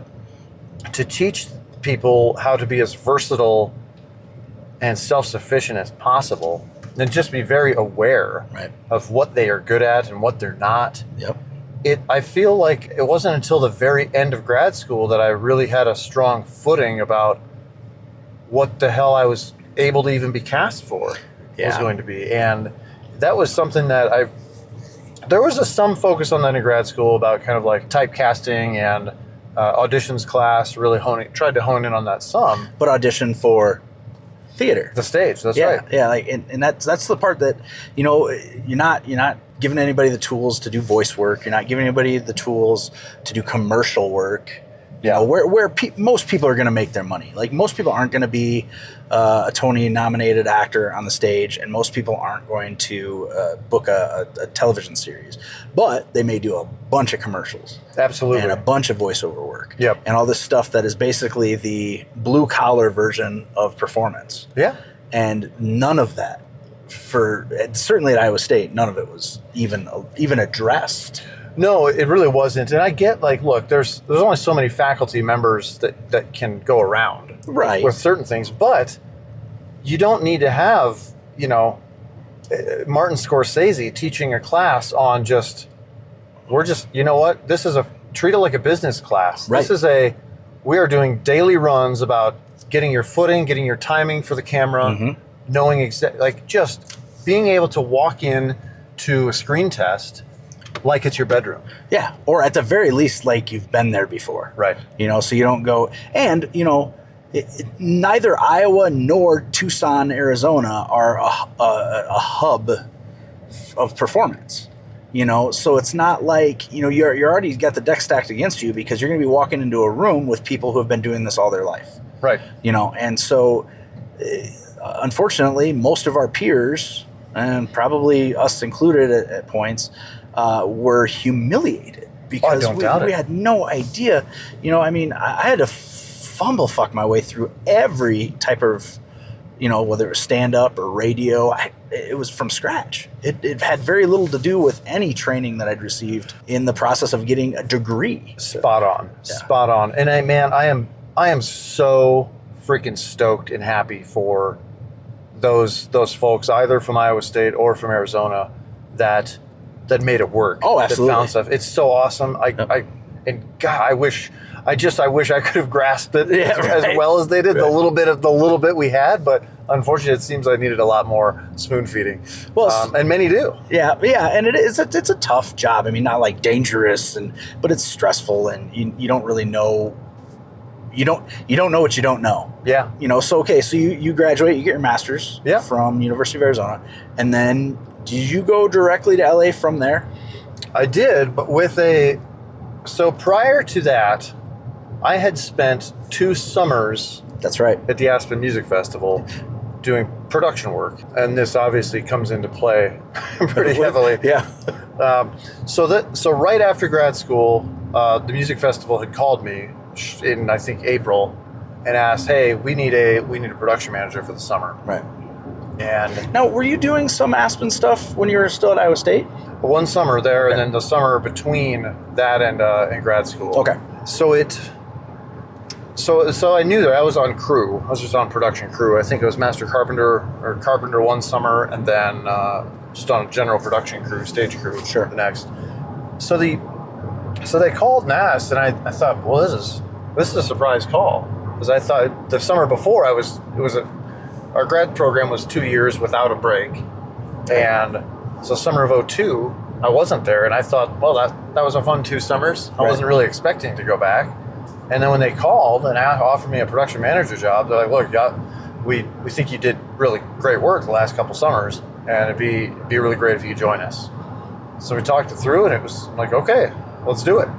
Speaker 7: to teach people how to be as versatile and self-sufficient as possible, then just be very aware of what they are good at and what they're not.
Speaker 1: Yep.
Speaker 7: I feel like it wasn't until the very end of grad school that I really had a strong footing about what the hell I was able to even be cast for was going to be. And that was something that there was some focus on that in grad school about kind of like typecasting and auditions class, really tried to hone in on that some.
Speaker 1: But audition for theater.
Speaker 7: The stage, that's right.
Speaker 1: Yeah, and that's the part that, you're not giving anybody the tools to do voice work. You're not giving anybody the tools to do commercial work. Where most people are going to make their money. Like, most people aren't going to be a Tony-nominated actor on the stage, and most people aren't going to book a television series. But they may do a bunch of commercials.
Speaker 7: Absolutely.
Speaker 1: And a bunch of voiceover work.
Speaker 7: Yep.
Speaker 1: And all this stuff that is basically the blue-collar version of performance.
Speaker 7: Yeah.
Speaker 1: And none of that, certainly at Iowa State, none of it was even addressed.
Speaker 7: No, it really wasn't. And I get, like, look, there's only so many faculty members that can go around with certain things, but you don't need to have, Martin Scorsese teaching a class on treat it like a business class. Right. We are doing daily runs about getting your footing, getting your timing for the camera, knowing just being able to walk in to a screen test like it's your bedroom.
Speaker 1: Yeah, or at the very least, like you've been there before.
Speaker 7: Right.
Speaker 1: So you don't go, and, neither Iowa nor Tucson, Arizona are a hub of performance. So it's not like, you're already got the deck stacked against you, because you're going to be walking into a room with people who have been doing this all their life.
Speaker 7: Right.
Speaker 1: And so unfortunately, most of our peers, and probably us included at points, were humiliated because
Speaker 7: don't doubt
Speaker 1: we
Speaker 7: it.
Speaker 1: had no idea. You know, I mean, I had to fuck my way through every type of, you know, whether it was stand-up or radio. It was from scratch. It had very little to do with any training that I'd received in the process of getting a degree.
Speaker 7: Spot on.
Speaker 1: Yeah.
Speaker 7: Spot on. And I am so freaking stoked and happy for those folks, either from Iowa State or from Arizona, that made it work.
Speaker 1: Oh, absolutely.
Speaker 7: That found stuff. It's so awesome. And God, I wish I could have grasped it as well as they did.
Speaker 1: Right.
Speaker 7: The little bit we had, but unfortunately, it seems I needed a lot more spoon feeding.
Speaker 1: Well,
Speaker 7: and many do.
Speaker 1: Yeah, and it's a tough job. I mean, not like dangerous, but it's stressful, and you don't really know. You don't know what you don't know.
Speaker 7: Yeah.
Speaker 1: You know. So okay, so you graduate, you get your master's from University of Arizona, and then did you go directly to LA from there?
Speaker 7: I did, but so prior to that, I had spent 2 summers
Speaker 1: That's right.
Speaker 7: at the Aspen Music Festival doing production work, and this obviously comes into play pretty heavily.
Speaker 1: Yeah.
Speaker 7: So right after grad school, the music festival had called me in, I think, April, and asked, "Hey, we need a production manager for the summer."
Speaker 1: Right.
Speaker 7: And
Speaker 1: Now, were you doing some Aspen stuff when you were still at Iowa State?
Speaker 7: one summer there,
Speaker 1: Okay.
Speaker 7: and then the summer between that and grad school.
Speaker 1: Okay.
Speaker 7: So I knew that I was on crew. I was just on production crew. I think it was master carpenter or carpenter one summer, and then just on a general production crew, stage crew.
Speaker 1: Sure.
Speaker 7: The next. So they called and asked, and I thought, well, this is a surprise call, because I thought the summer before our grad program was 2 years without a break, and so summer of 2002 I wasn't there, and I thought, well, that was a fun 2 summers. I
Speaker 1: Right.
Speaker 7: wasn't really expecting to go back. And then when they called and offered me a production manager job, they're like, "Look, we think you did really great work the last couple summers, and it'd be really great if you join us." So we talked it through, and it was like, "Okay, let's do it."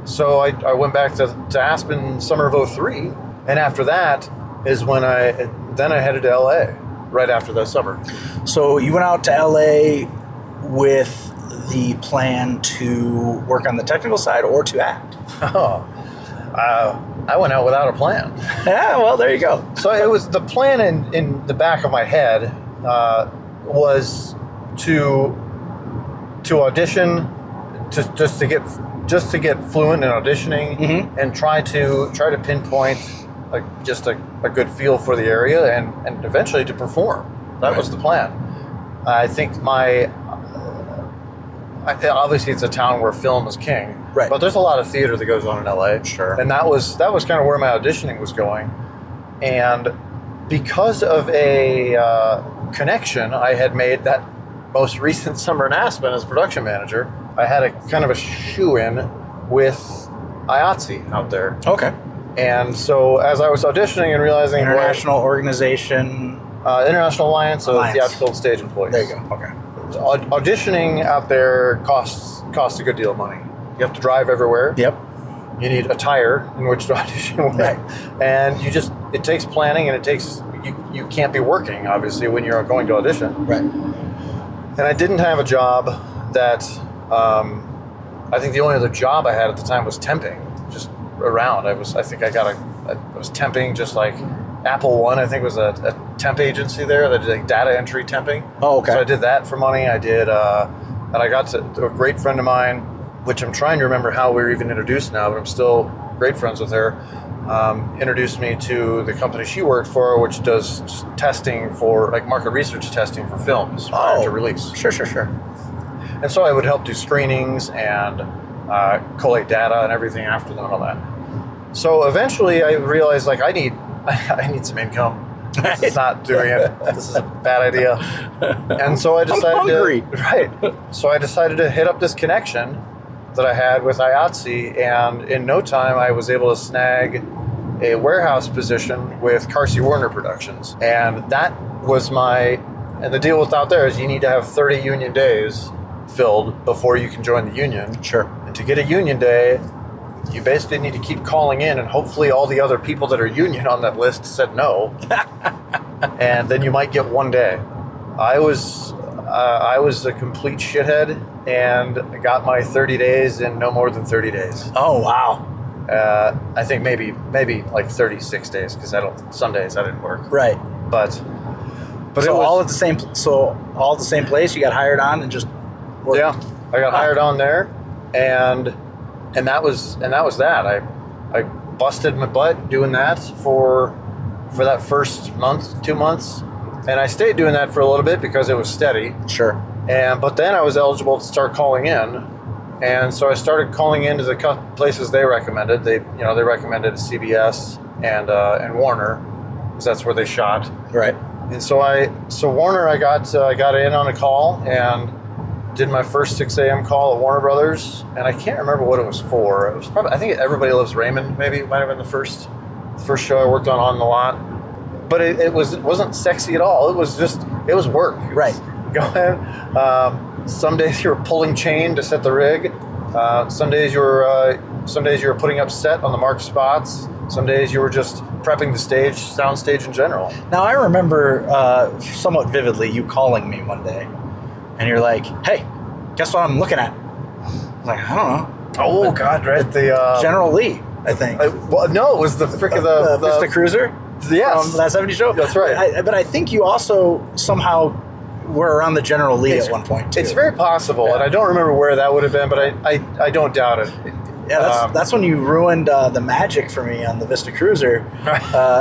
Speaker 7: So I went back to Aspen summer of 2003, and after that is when I headed to LA right after that summer.
Speaker 1: So you went out to LA with the plan to work on the technical side or to act?
Speaker 7: Oh. I went out without a plan.
Speaker 1: Yeah, well, there you go.
Speaker 7: So it was the plan in the back of my head was to audition, just to get fluent in auditioning, and try to pinpoint just a good feel for the area, and eventually to perform. That was the plan. I think obviously it's a town where film is king,
Speaker 1: right?
Speaker 7: But there's a lot of theater that goes on in LA,
Speaker 1: sure.
Speaker 7: And that was kind of where my auditioning was going, and because of a connection I had made that most recent summer in Aspen as production manager, I had a kind of a shoe-in with IATSE out there.
Speaker 1: Okay.
Speaker 7: And so as I was auditioning and realizing
Speaker 1: International Organization,
Speaker 7: International Alliance of
Speaker 1: Alliance.
Speaker 7: Theatrical Stage Employees.
Speaker 1: There you go. Okay.
Speaker 7: Auditioning out there costs a good deal of money. You have to drive everywhere.
Speaker 1: Yep.
Speaker 7: You need a tire in which to audition with.
Speaker 1: Right.
Speaker 7: And it takes planning, and you can't be working, obviously, when you're going to audition.
Speaker 1: Right.
Speaker 7: And I didn't have a job that, I think the only other job I had at the time was temping, just around. I was temping just like Apple One, I think, was a temp agency there that did like data entry temping.
Speaker 1: Oh, okay.
Speaker 7: So I did that for money. I did, and I got to a great friend of mine, which I'm trying to remember how we were even introduced now, but I'm still great friends with her. Introduced me to the company she worked for, which does testing for, like, market research testing for films prior to release.
Speaker 1: Sure.
Speaker 7: And so I would help do screenings and collate data and everything after them and all that. So eventually I realized, like, I need some income. This is not doing it. This is a bad idea. And so I decided
Speaker 1: I'm hungry.
Speaker 7: So I decided to hit up this connection that I had with IATSE, and in no time I was able to snag a warehouse position with Carsey Warner Productions. And that was and the deal with out there is you need to have 30 union days filled before you can join the union.
Speaker 1: Sure.
Speaker 7: And to get a union day, you basically need to keep calling in, and hopefully all the other people that are union on that list said no. And then you might get one day. I was a complete shithead and I got my 30 days in no more than 30 days.
Speaker 1: Oh, wow.
Speaker 7: I think maybe like 36 days because some days I didn't work.
Speaker 1: Right.
Speaker 7: But
Speaker 1: So
Speaker 7: it was,
Speaker 1: all at the same place, you got hired on and just worked.
Speaker 7: yeah, I got hired on there, and that was that. I busted my butt doing that for that first month, 2 months, and I stayed doing that for a little bit because it was steady.
Speaker 1: Sure.
Speaker 7: But then I was eligible to start calling in, and so I started calling into the places they recommended. They recommended CBS and Warner, because that's where they shot.
Speaker 1: Right.
Speaker 7: And so Warner, I got in on a call and did my first 6 a.m. call at Warner Brothers, and I can't remember what it was for. It was probably, I think, Everybody Loves Raymond. Maybe it might have been the first show I worked on the lot. But it wasn't sexy at all. It was work.
Speaker 1: Right.
Speaker 7: Go ahead. Some days you were pulling chain to set the rig. Some days you were putting up set on the marked spots. Some days you were just prepping the stage, sound stage in general.
Speaker 1: Now, I remember somewhat vividly you calling me one day, and you're like, "Hey, guess what I'm looking at?" I was like, "I don't know."
Speaker 7: Oh God, right? The
Speaker 1: General Lee, I think.
Speaker 7: Well, no, it was the frick of the
Speaker 1: Vista Cruiser.
Speaker 7: Yes.
Speaker 1: From that 70s show.
Speaker 7: That's right.
Speaker 1: But I think you also somehow were around the General Lee at one point too.
Speaker 7: It's very possible,
Speaker 1: Yeah.
Speaker 7: and I don't remember where that would have been, but I don't doubt it.
Speaker 1: Yeah, that's when you ruined the magic for me on the Vista Cruiser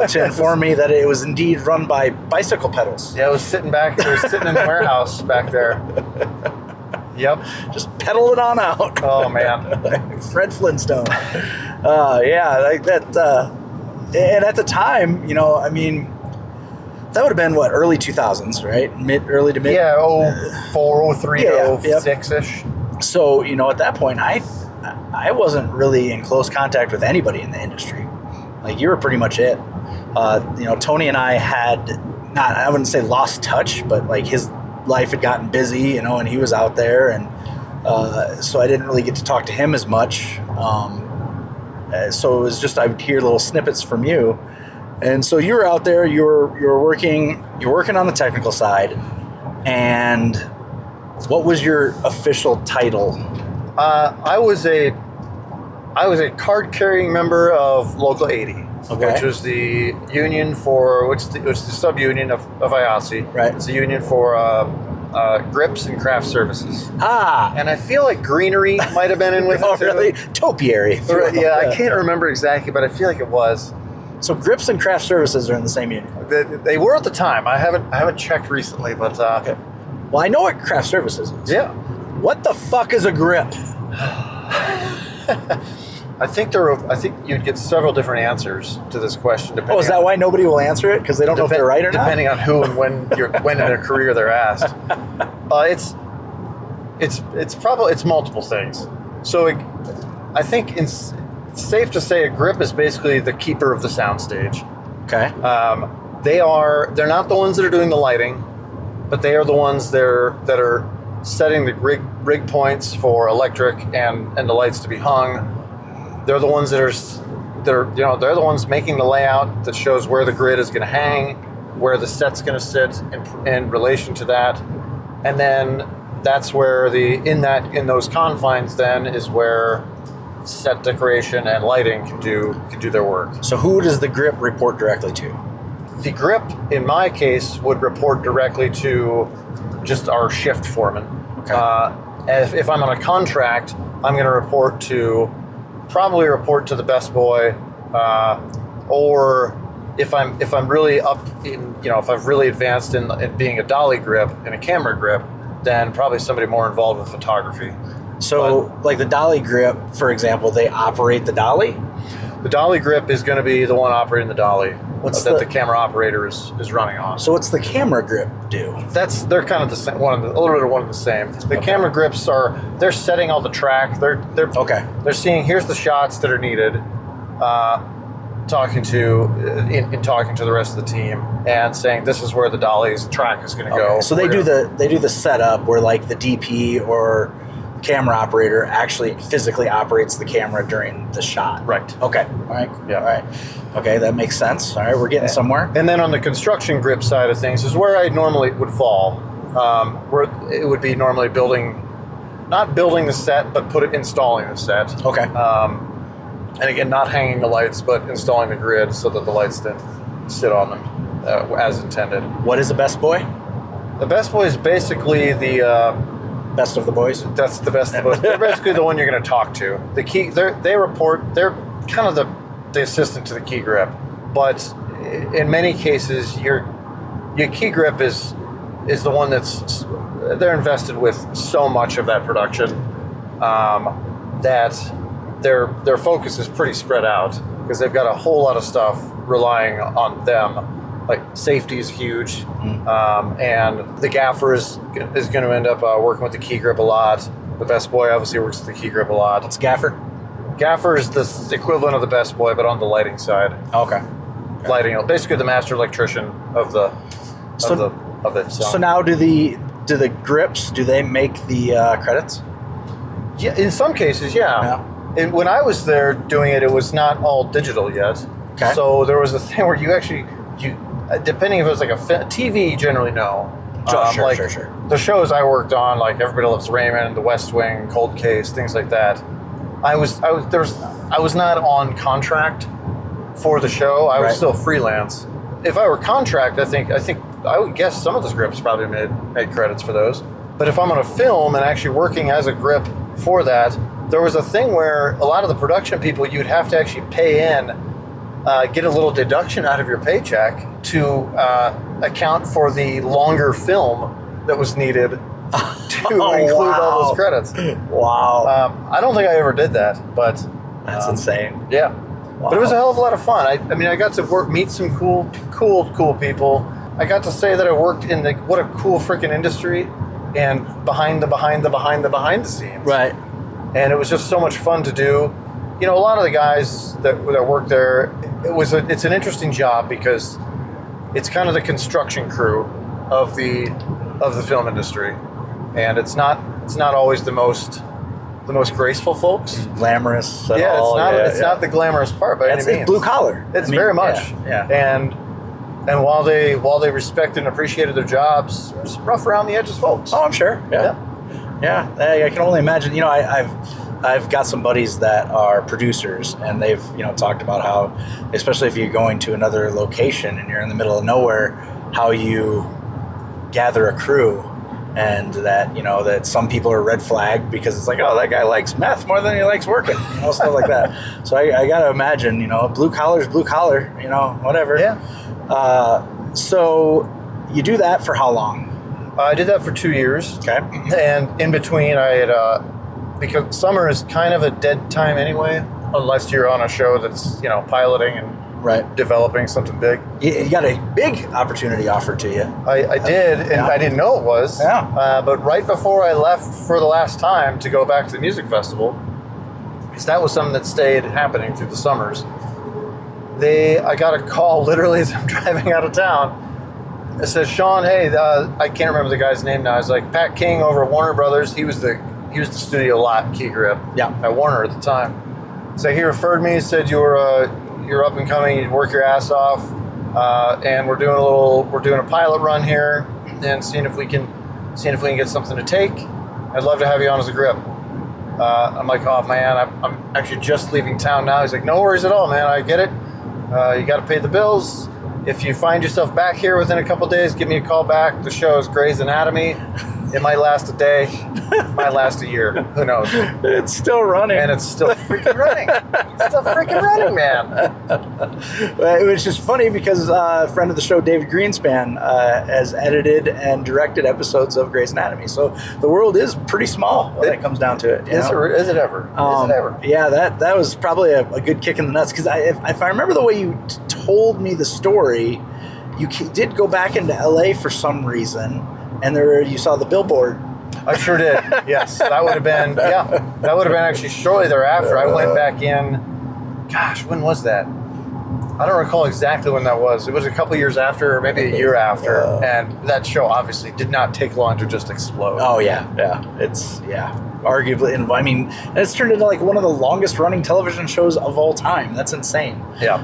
Speaker 1: to inform me that it was indeed run by bicycle pedals.
Speaker 7: Yeah, I was sitting in the warehouse back there. Yep.
Speaker 1: Just pedal it on out.
Speaker 7: Oh man.
Speaker 1: Fred Flintstone. Yeah, like that. And at the time, I mean, that would have been what, early 2000s, right? Early to mid.
Speaker 7: Yeah, 04, 03,
Speaker 1: Yeah,
Speaker 7: 06-ish.
Speaker 1: So, at that point, I wasn't really in close contact with anybody in the industry. Like, you were pretty much it. Tony and I had not, I wouldn't say lost touch, but like his life had gotten busy, and he was out there, and so I didn't really get to talk to him as much. So it was just, I would hear little snippets from you. And so you were out there, you were working on the technical side. And what was your official title?
Speaker 7: I was a card-carrying member of Local 80,
Speaker 1: Okay.
Speaker 7: which was the union which is the sub-union of IATSE.
Speaker 1: Right.
Speaker 7: It's a union for grips and craft services. And I feel like greenery might have been in with it too.
Speaker 1: Really? Topiary.
Speaker 7: Right, yeah, I can't remember exactly, but I feel like it was.
Speaker 1: So grips and craft services are in the same union.
Speaker 7: They were at the time. I haven't checked recently, but
Speaker 1: Okay. Well, I know what craft services is.
Speaker 7: yeah.
Speaker 1: What the fuck is a grip?
Speaker 7: I think you'd get several different answers to this question.
Speaker 1: Oh, is that why nobody will answer it? Because they don't know if they're right or not?
Speaker 7: Depending on who and when in their career they're asked. It's multiple things. So I think it's safe to say a grip is basically the keeper of the soundstage.
Speaker 1: Okay.
Speaker 7: They're not the ones that are doing the lighting, but they are the ones that are setting the rig points for electric and the lights to be hung. They're the ones they're the ones making the layout that shows where the grid is going to hang, where the set's going to sit in relation to that, and then that's where in those confines then is where set decoration and lighting can do their work.
Speaker 1: So who does the grip report directly to?
Speaker 7: The grip, in my case, would report directly to just our shift foreman.
Speaker 1: Okay.
Speaker 7: If I'm on a contract, I'm going to probably report to the best boy, or if I'm really up in, if I've really advanced in being a dolly grip and a camera grip, then probably somebody more involved with photography.
Speaker 1: So, like the dolly grip, for example, they operate the dolly?
Speaker 7: The dolly grip is going to be the one operating the dolly that the camera operator is running on.
Speaker 1: So what's the camera grip do?
Speaker 7: They're kind of the same, a little bit of one of the same. The camera grips they're setting all the track. They're seeing, here's the shots that are needed, talking to the rest of the team and saying this is where the dolly's track is going to go.
Speaker 1: So they do the setup where like the DP or camera operator actually physically operates the camera during the shot.
Speaker 7: Right.
Speaker 1: Okay. All right.
Speaker 7: Yeah.
Speaker 1: All right. Okay, that makes sense. All right, we're getting somewhere.
Speaker 7: And then on the construction grip side of things is where I normally would fall. Where it would be normally building not building the set, but installing the set.
Speaker 1: Okay.
Speaker 7: And again, not hanging the lights, but installing the grid so that the lights then sit on them as intended.
Speaker 1: What is a best boy?
Speaker 7: The best boy is basically the
Speaker 1: Best of the boys?
Speaker 7: that's the best of the boys. They're basically the one you're going to talk to. The key, they're kind of the assistant to the key grip, but in many cases, your key grip is the one they're invested with so much of that production that their focus is pretty spread out because they've got a whole lot of stuff relying on them. Like safety is huge, and the gaffer is going to end up working with the key grip a lot. The best boy obviously works with the key grip a lot.
Speaker 1: What's gaffer?
Speaker 7: Gaffer is the equivalent of the best boy, but on the lighting side.
Speaker 1: Okay.
Speaker 7: Lighting, basically the master electrician of it.
Speaker 1: So now do the grips, do they make the credits?
Speaker 7: Yeah, in some cases, yeah. And when I was there doing it, it was not all digital yet.
Speaker 1: Okay.
Speaker 7: So there was a thing where you depending if it was like a TV, generally no.
Speaker 1: Sure.
Speaker 7: The shows I worked on, like Everybody Loves Raymond, The West Wing, Cold Case, things like that. I was not on contract for the show. I was still freelance. If I were contract, I think I would guess some of the scripts probably made credits for those. But if I'm on a film and actually working as a grip for that, there was a thing where a lot of the production people, you'd have to actually pay in, get a little deduction out of your paycheck to account for the longer film that was needed to include all those credits.
Speaker 1: Wow.
Speaker 7: I don't think I ever did that, but
Speaker 1: That's insane.
Speaker 7: Yeah.
Speaker 1: Wow.
Speaker 7: But it was a hell of a lot of fun. I mean, I got to meet some cool people. I got to say that I worked in what a cool freaking industry, and behind the scenes.
Speaker 1: Right.
Speaker 7: And it was just so much fun to do. You know, a lot of the guys that work there, it's an interesting job because it's kind of the construction crew of the film industry, and it's not always the most graceful folks.
Speaker 1: Glamorous at
Speaker 7: Yeah,
Speaker 1: all.
Speaker 7: it's not the glamorous part by any means.
Speaker 1: It's blue collar.
Speaker 7: It's very much.
Speaker 1: Yeah.
Speaker 7: And while they respected and appreciated their jobs, it was rough around the edges, folks.
Speaker 1: Oh, I'm sure. Yeah. I can only imagine. You know, I've got some buddies that are producers, and they've talked about how, especially if you're going to another location and you're in the middle of nowhere, how you gather a crew. And that that some people are red flagged because it's like, oh, that guy likes meth more than he likes working, stuff like that. So I gotta imagine, blue collar is blue collar, whatever.
Speaker 7: Yeah.
Speaker 1: So you do that for how long?
Speaker 7: I did that for 2 years.
Speaker 1: Okay.
Speaker 7: And in between, I had because summer is kind of a dead time anyway, unless you're on a show that's piloting and developing something big.
Speaker 1: You got a big opportunity offered to you.
Speaker 7: I did, and I didn't know it was.
Speaker 1: Yeah.
Speaker 7: But right before I left for the last time to go back to the music festival, because that was something that stayed happening through the summers, I got a call literally as I'm driving out of town. It says, Sean, hey, I can't remember the guy's name now. It's like Pat King over at Warner Brothers. He was the studio lot key grip at Warner at the time. So he referred me, said you're up and coming, you work your ass off, and we're doing a pilot run here and seeing if we can get something to take. I'd love to have you on as a grip. I'm like, oh man, I'm actually just leaving town now. He's like, no worries at all, man. I get it. You got to pay the bills. If you find yourself back here within a couple days, give me a call back. The show is Grey's Anatomy. It might last a day, might last a year. Who knows?
Speaker 1: It's still running.
Speaker 7: And it's still freaking running. It's still freaking running, man.
Speaker 1: It was just funny because a friend of the show, David Greenspan, has edited and directed episodes of Grey's Anatomy. So the world is pretty small when it comes down to it.
Speaker 7: Is it ever?
Speaker 1: Yeah, that was probably a good kick in the nuts because if I remember the way you told me the story, you did go back into LA for some reason. And you saw the billboard.
Speaker 7: I sure did. Yes, that would have been. Yeah, that would have been actually shortly thereafter. I went back in. Gosh, when was that? I don't recall exactly when that was. It was a couple years after, or maybe a year after. And that show obviously did not take long to just explode.
Speaker 1: Oh yeah. It's arguably, and I mean, it's turned into like one of the longest running television shows of all time. That's insane.
Speaker 7: Yeah.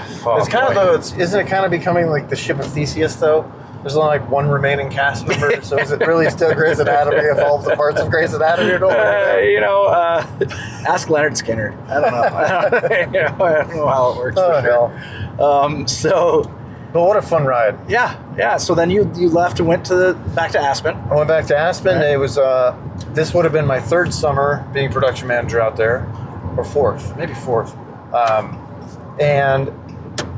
Speaker 1: It's
Speaker 7: kind of isn't it kind of becoming like the ship of Theseus though? There's only like one remaining cast member, so is it really still Grey's Anatomy if all of the parts of Grey's Anatomy are no longer there?
Speaker 1: Ask Leonard Skinner. I don't know. I don't know how it works.
Speaker 7: Oh,
Speaker 1: hell.
Speaker 7: But what a fun ride.
Speaker 1: Yeah. So then you left and went back to Aspen.
Speaker 7: I went back to Aspen.
Speaker 1: Right.
Speaker 7: It was this would have been my third summer being production manager out there, or fourth, maybe fourth, and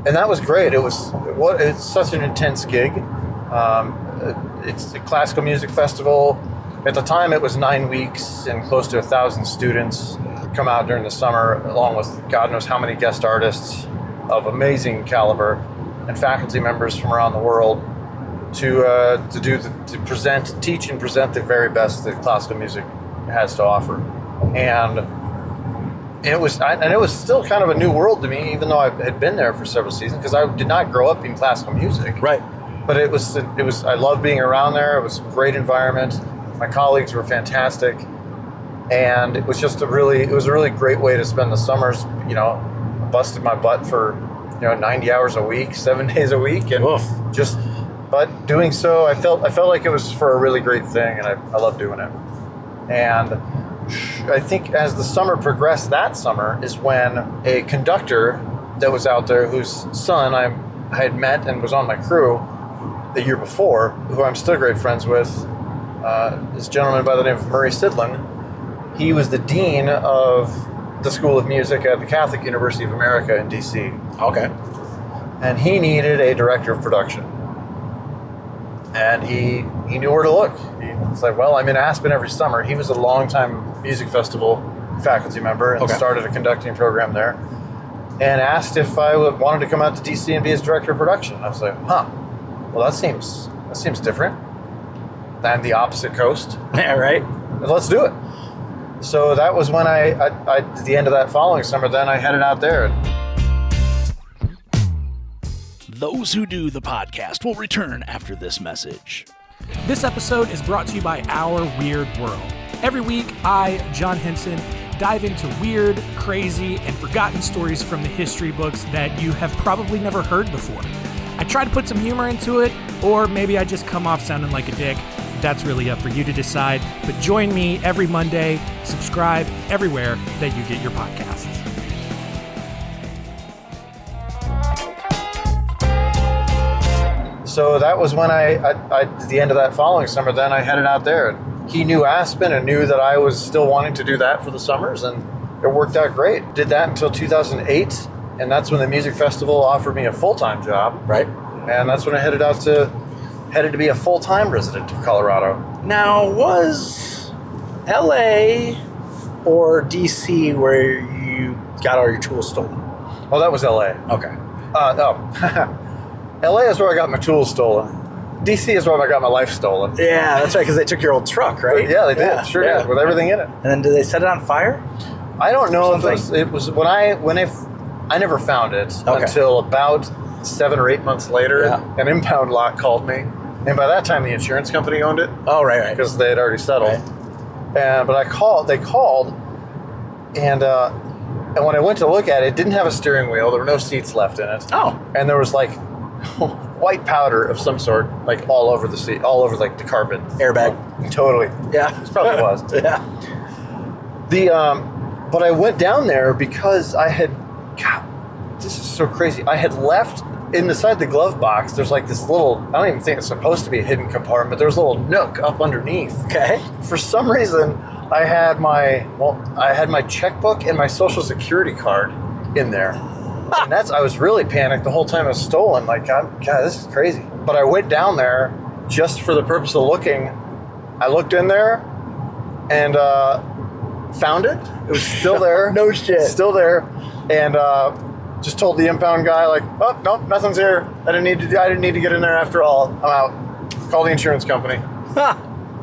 Speaker 7: that was great. It's such an intense gig. It's the Classical Music Festival. At the time, it was 9 weeks and close to 1,000 students come out during the summer, along with God knows how many guest artists of amazing caliber and faculty members from around the world to teach and present the very best that classical music has to offer. And it was still kind of a new world to me, even though I had been there for several seasons, because I did not grow up in classical music.
Speaker 1: Right.
Speaker 7: But it was I loved being around there. It was a great environment. My colleagues were fantastic, and it was a really great way to spend the summers. I busted my butt for 90 hours a week, 7 days a week, and but doing so, I felt like it was for a really great thing, and I loved doing it. And I think as the summer progressed, that summer is when a conductor that was out there, whose son I had met and was on my crew the year before, who I'm still great friends with, this gentleman by the name of Murray Sidlin. He was the dean of the School of Music at the Catholic University of America in D.C.
Speaker 1: Okay.
Speaker 7: And he needed a director of production. And he knew where to look. He was like, well, I'm in Aspen every summer. He was a longtime music festival faculty member and started a conducting program there. And asked if I wanted to come out to D.C. and be his director of production. I was like, well, that seems different than the opposite coast.
Speaker 1: Yeah, right.
Speaker 7: Let's do it. So that was when I at the end of that following summer, then I headed out there.
Speaker 8: Those Who Do the Podcast will return after this message.
Speaker 9: This episode is brought to you by Our Weird World. Every week, I, John Henson, dive into weird, crazy, and forgotten stories from the history books that you have probably never heard before. I try to put some humor into it, or maybe I just come off sounding like a dick. That's really up for you to decide. But join me every Monday. Subscribe everywhere that you get your podcasts.
Speaker 7: So that was when I at the end of that following summer, then I headed out there. He knew Aspen and knew that I was still wanting to do that for the summers, and it worked out great. Did that until 2008, and that's when the music festival offered me a full-time job.
Speaker 1: Right.
Speaker 7: And that's when I headed to be a full-time resident of Colorado.
Speaker 1: Now, was LA or DC where you got all your tools stolen?
Speaker 7: Oh, that was LA.
Speaker 1: Okay.
Speaker 7: LA is where I got my tools stolen. DC is where I got my life stolen.
Speaker 1: Yeah, that's right, because they took your old truck, right?
Speaker 7: Yeah, they did. Sure did, with everything in it.
Speaker 1: And then did they set it on fire?
Speaker 7: I don't know if it was when I never found it until about 7 or 8 months later. Yeah. An impound lot called me, and by that time the insurance company owned it.
Speaker 1: Oh, right.
Speaker 7: Because they had already settled. Right. But they called, and when I went to look at it, it didn't have a steering wheel. There were no seats left in it. Oh. And there was like white powder of some sort, like all over the seat, all over like the carpet.
Speaker 1: Airbag.
Speaker 7: Totally.
Speaker 1: Yeah.
Speaker 7: It probably was.
Speaker 1: Yeah.
Speaker 7: But I went down there because this is so crazy. I had left inside the glove box. There's like this little, I don't even think it's supposed to be a hidden compartment. There's a little nook up underneath. Okay. For some reason, I had my checkbook and my social security card in there. And I was really panicked the whole time it was stolen. Like, God, this is crazy. But I went down there just for the purpose of looking. I looked in there and found it. It was still there. No shit. Still there. And just told the impound guy, like, oh, nope, nothing's here. I didn't need to get in there after all. I'm out. Call the insurance company.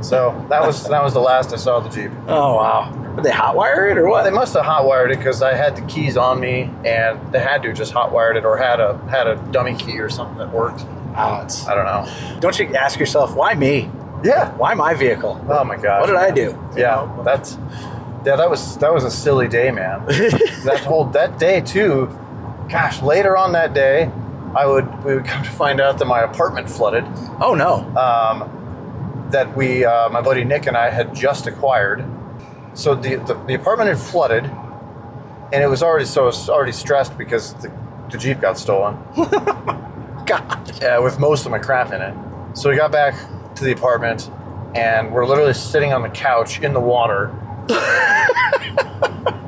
Speaker 7: So that was the last I saw of the Jeep.
Speaker 1: Oh, wow. Did they hotwire it or what?
Speaker 7: They must have hotwired it because I had the keys on me, and they had to just hotwired it or had a dummy key or something that worked. I don't know.
Speaker 1: Don't you ask yourself, why me?
Speaker 7: Yeah.
Speaker 1: Why my vehicle?
Speaker 7: Oh my gosh.
Speaker 1: What did I do?
Speaker 7: Yeah. That was a silly day, man. that day too. Gosh, later on that day, we would come to find out that my apartment flooded.
Speaker 1: Oh no.
Speaker 7: That my buddy Nick and I had just acquired. So the apartment had flooded, and it was already stressed because the Jeep got stolen.
Speaker 1: God.
Speaker 7: Yeah, with most of my crap in it. So we got back to the apartment, and we're literally sitting on the couch in the water,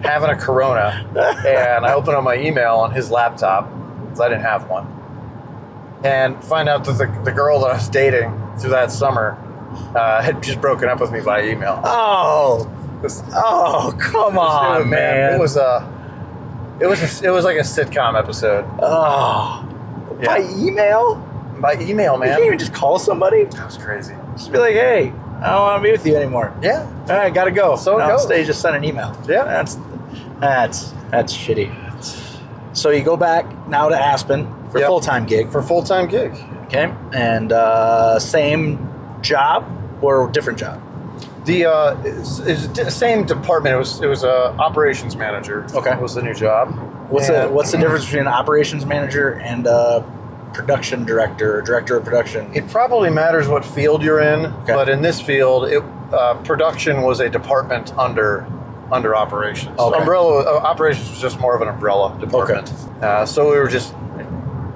Speaker 7: having a Corona, and I open up my email on his laptop because I didn't have one, and find out that the girl that I was dating through that summer had just broken up with me via email.
Speaker 1: Oh, come on, man!
Speaker 7: It was like a sitcom episode.
Speaker 1: Oh,
Speaker 7: Yeah.
Speaker 1: by email?
Speaker 7: By email,
Speaker 1: You
Speaker 7: man.
Speaker 1: can't even just call somebody.
Speaker 7: That was crazy.
Speaker 1: Just be like, hey, I don't want to be with you anymore.
Speaker 7: Yeah.
Speaker 1: All right, gotta go.
Speaker 7: So it
Speaker 1: no,
Speaker 7: goes.
Speaker 1: Instead, you just send an email.
Speaker 7: Yeah.
Speaker 1: That's shitty. So you go back now to Aspen for
Speaker 7: Yep.
Speaker 1: full-time gig.
Speaker 7: For full-time gig.
Speaker 1: Okay, and same job or different job?
Speaker 7: It's the same department. It was operations manager.
Speaker 1: Okay.
Speaker 7: Was the new job.
Speaker 1: What's the difference between an operations manager and a production director or director of production?
Speaker 7: It probably matters what field you're in, but in this field, production was a department under operations.
Speaker 1: Okay.
Speaker 7: Operations was just more of an umbrella department.
Speaker 1: Okay.
Speaker 7: So we were just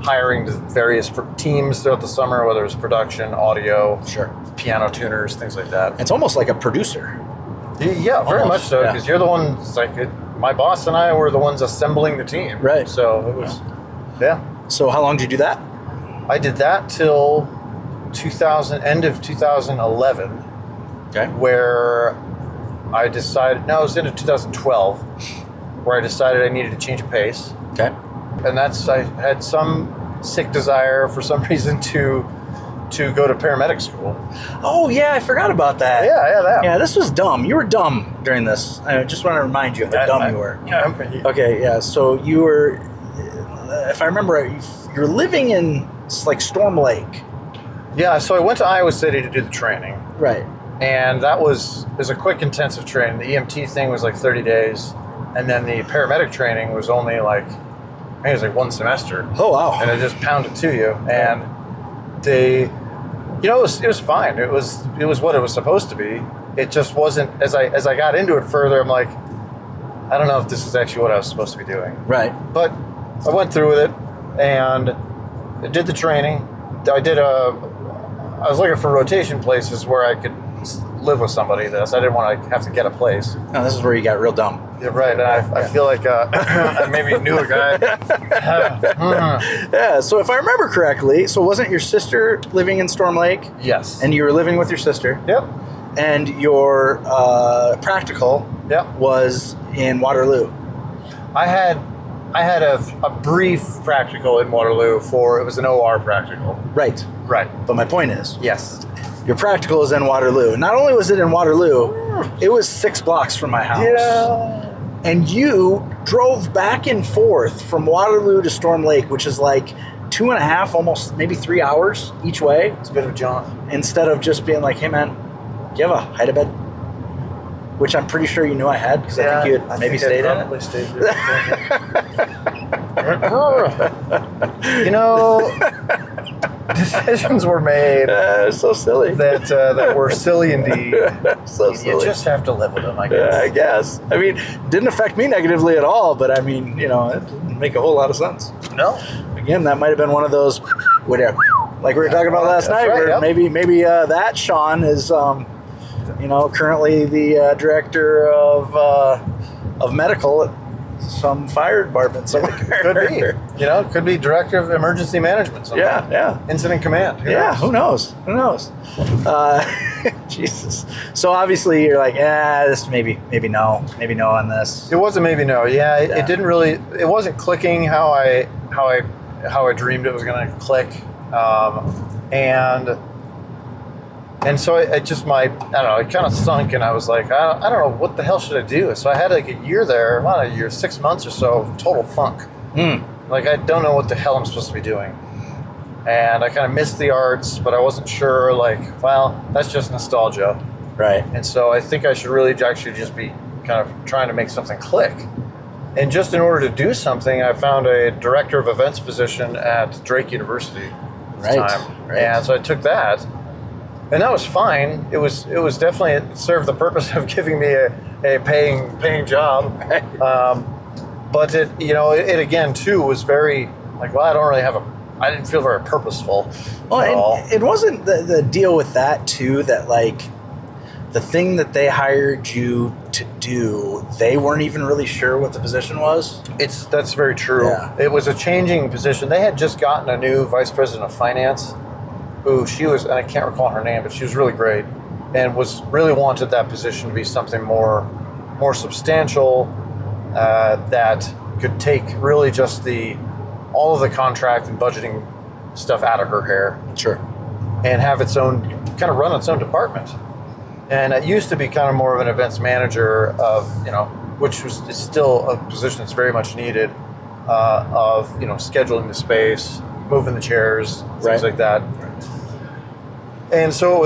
Speaker 7: hiring the various teams throughout the summer, whether it was production, audio,
Speaker 1: Sure.
Speaker 7: piano tuners, things like that.
Speaker 1: It's almost like a producer.
Speaker 7: Yeah, very
Speaker 1: Almost,
Speaker 7: much so,
Speaker 1: yeah.
Speaker 7: because you're the ones, my boss and I were the ones assembling the team.
Speaker 1: Right.
Speaker 7: So it was, yeah.
Speaker 1: So how long did you do that?
Speaker 7: I did that till end of 2011,
Speaker 1: Okay.
Speaker 7: where I decided, no, it was into 2012, where I decided I needed to change of pace.
Speaker 1: Okay.
Speaker 7: And I had some sick desire for some reason to go to paramedic school.
Speaker 1: Oh yeah, I forgot about that.
Speaker 7: Yeah.
Speaker 1: Yeah, this was dumb. You were dumb during this. I just want to remind you of how dumb you were.
Speaker 7: Yeah.
Speaker 1: Okay, yeah. So you were, if I remember right, you're living in like Storm Lake.
Speaker 7: Yeah, so I went to Iowa City to do the training.
Speaker 1: Right.
Speaker 7: And it was a quick intensive training. The EMT thing was like 30 days. And then the paramedic training was only I think it was like one semester.
Speaker 1: Oh wow.
Speaker 7: And it just pounded to you. And it was fine. It was what it was supposed to be. It just wasn't, as I got into it further, I'm like, I don't know if this is actually what I was supposed to be doing.
Speaker 1: Right.
Speaker 7: But I went through with it and I did the training. I was looking for rotation places where I could live with somebody. I didn't want to have to get a place.
Speaker 1: No, this is where you got real dumb.
Speaker 7: Yeah, right. And I feel like I maybe knew a guy.
Speaker 1: Yeah, so if I remember correctly, so wasn't your sister living in Storm Lake?
Speaker 7: Yes.
Speaker 1: And you were living with your sister?
Speaker 7: Yep.
Speaker 1: And your practical was in Waterloo?
Speaker 7: I had a brief practical in Waterloo it was an OR practical.
Speaker 1: Right.
Speaker 7: Right.
Speaker 1: But my point is,
Speaker 7: Yes.
Speaker 1: your practical is in Waterloo. Not only was it in Waterloo, it was 6 blocks from my house.
Speaker 7: Yeah.
Speaker 1: And you drove back and forth from Waterloo to Storm Lake, which is like 2.5, almost maybe 3 hours each way.
Speaker 7: It's a bit of a jaunt.
Speaker 1: Instead of just being like, hey man, do you have a hide a bed? Which I'm pretty sure you knew I had, because I think you had maybe stayed in it.
Speaker 7: Stayed decisions were made
Speaker 1: So silly.
Speaker 7: that were silly indeed.
Speaker 1: So silly.
Speaker 7: You just have to live with them, I guess.
Speaker 1: I guess. I mean, didn't affect me negatively at all, but I mean, it didn't make a whole lot of sense.
Speaker 7: No.
Speaker 1: Again, that might have been one of those, whatever, like we were talking about last
Speaker 7: That's
Speaker 1: night,
Speaker 7: right,
Speaker 1: where
Speaker 7: yep.
Speaker 1: maybe that Sean is, currently the director of medical at some fire department somewhere.
Speaker 7: Could be. Could be director of emergency management somewhere.
Speaker 1: Yeah.
Speaker 7: Incident command.
Speaker 1: Who knows? Jesus. So obviously you're like, this maybe no on this.
Speaker 7: It wasn't maybe no. Yeah, it didn't really. It wasn't clicking how I dreamed it was going to click, and so it just I don't know. It kind of sunk, and I was like, I don't know what the hell should I do. So I had like a year there, not a year, 6 months or so, of total funk. Like I don't know what the hell I'm supposed to be doing. And I kind of missed the arts, but I wasn't sure, that's just nostalgia.
Speaker 1: Right.
Speaker 7: And so I think I should really actually just be kind of trying to make something click. And just in order to do something, I found a director of events position at Drake University at the time.
Speaker 1: Right.
Speaker 7: And so I took that. And that was fine. It was definitely, it served the purpose of giving me a paying job. But it again too was very like, well, I didn't feel very purposeful at all.
Speaker 1: It wasn't the deal with that too, that like the thing that they hired you to do, they weren't even really sure what the position was.
Speaker 7: That's very true.
Speaker 1: Yeah.
Speaker 7: It was a changing position. They had just gotten a new vice president of finance, who she was, and I can't recall her name, but she was really great, and really wanted that position to be something more substantial, that could take really just all of the contract and budgeting stuff out of her hair.
Speaker 1: Sure.
Speaker 7: And have kind of run its own department. And it used to be kind of more of an events manager of, which is still a position that's very much needed, of, scheduling the space, moving the chairs, things like that. And so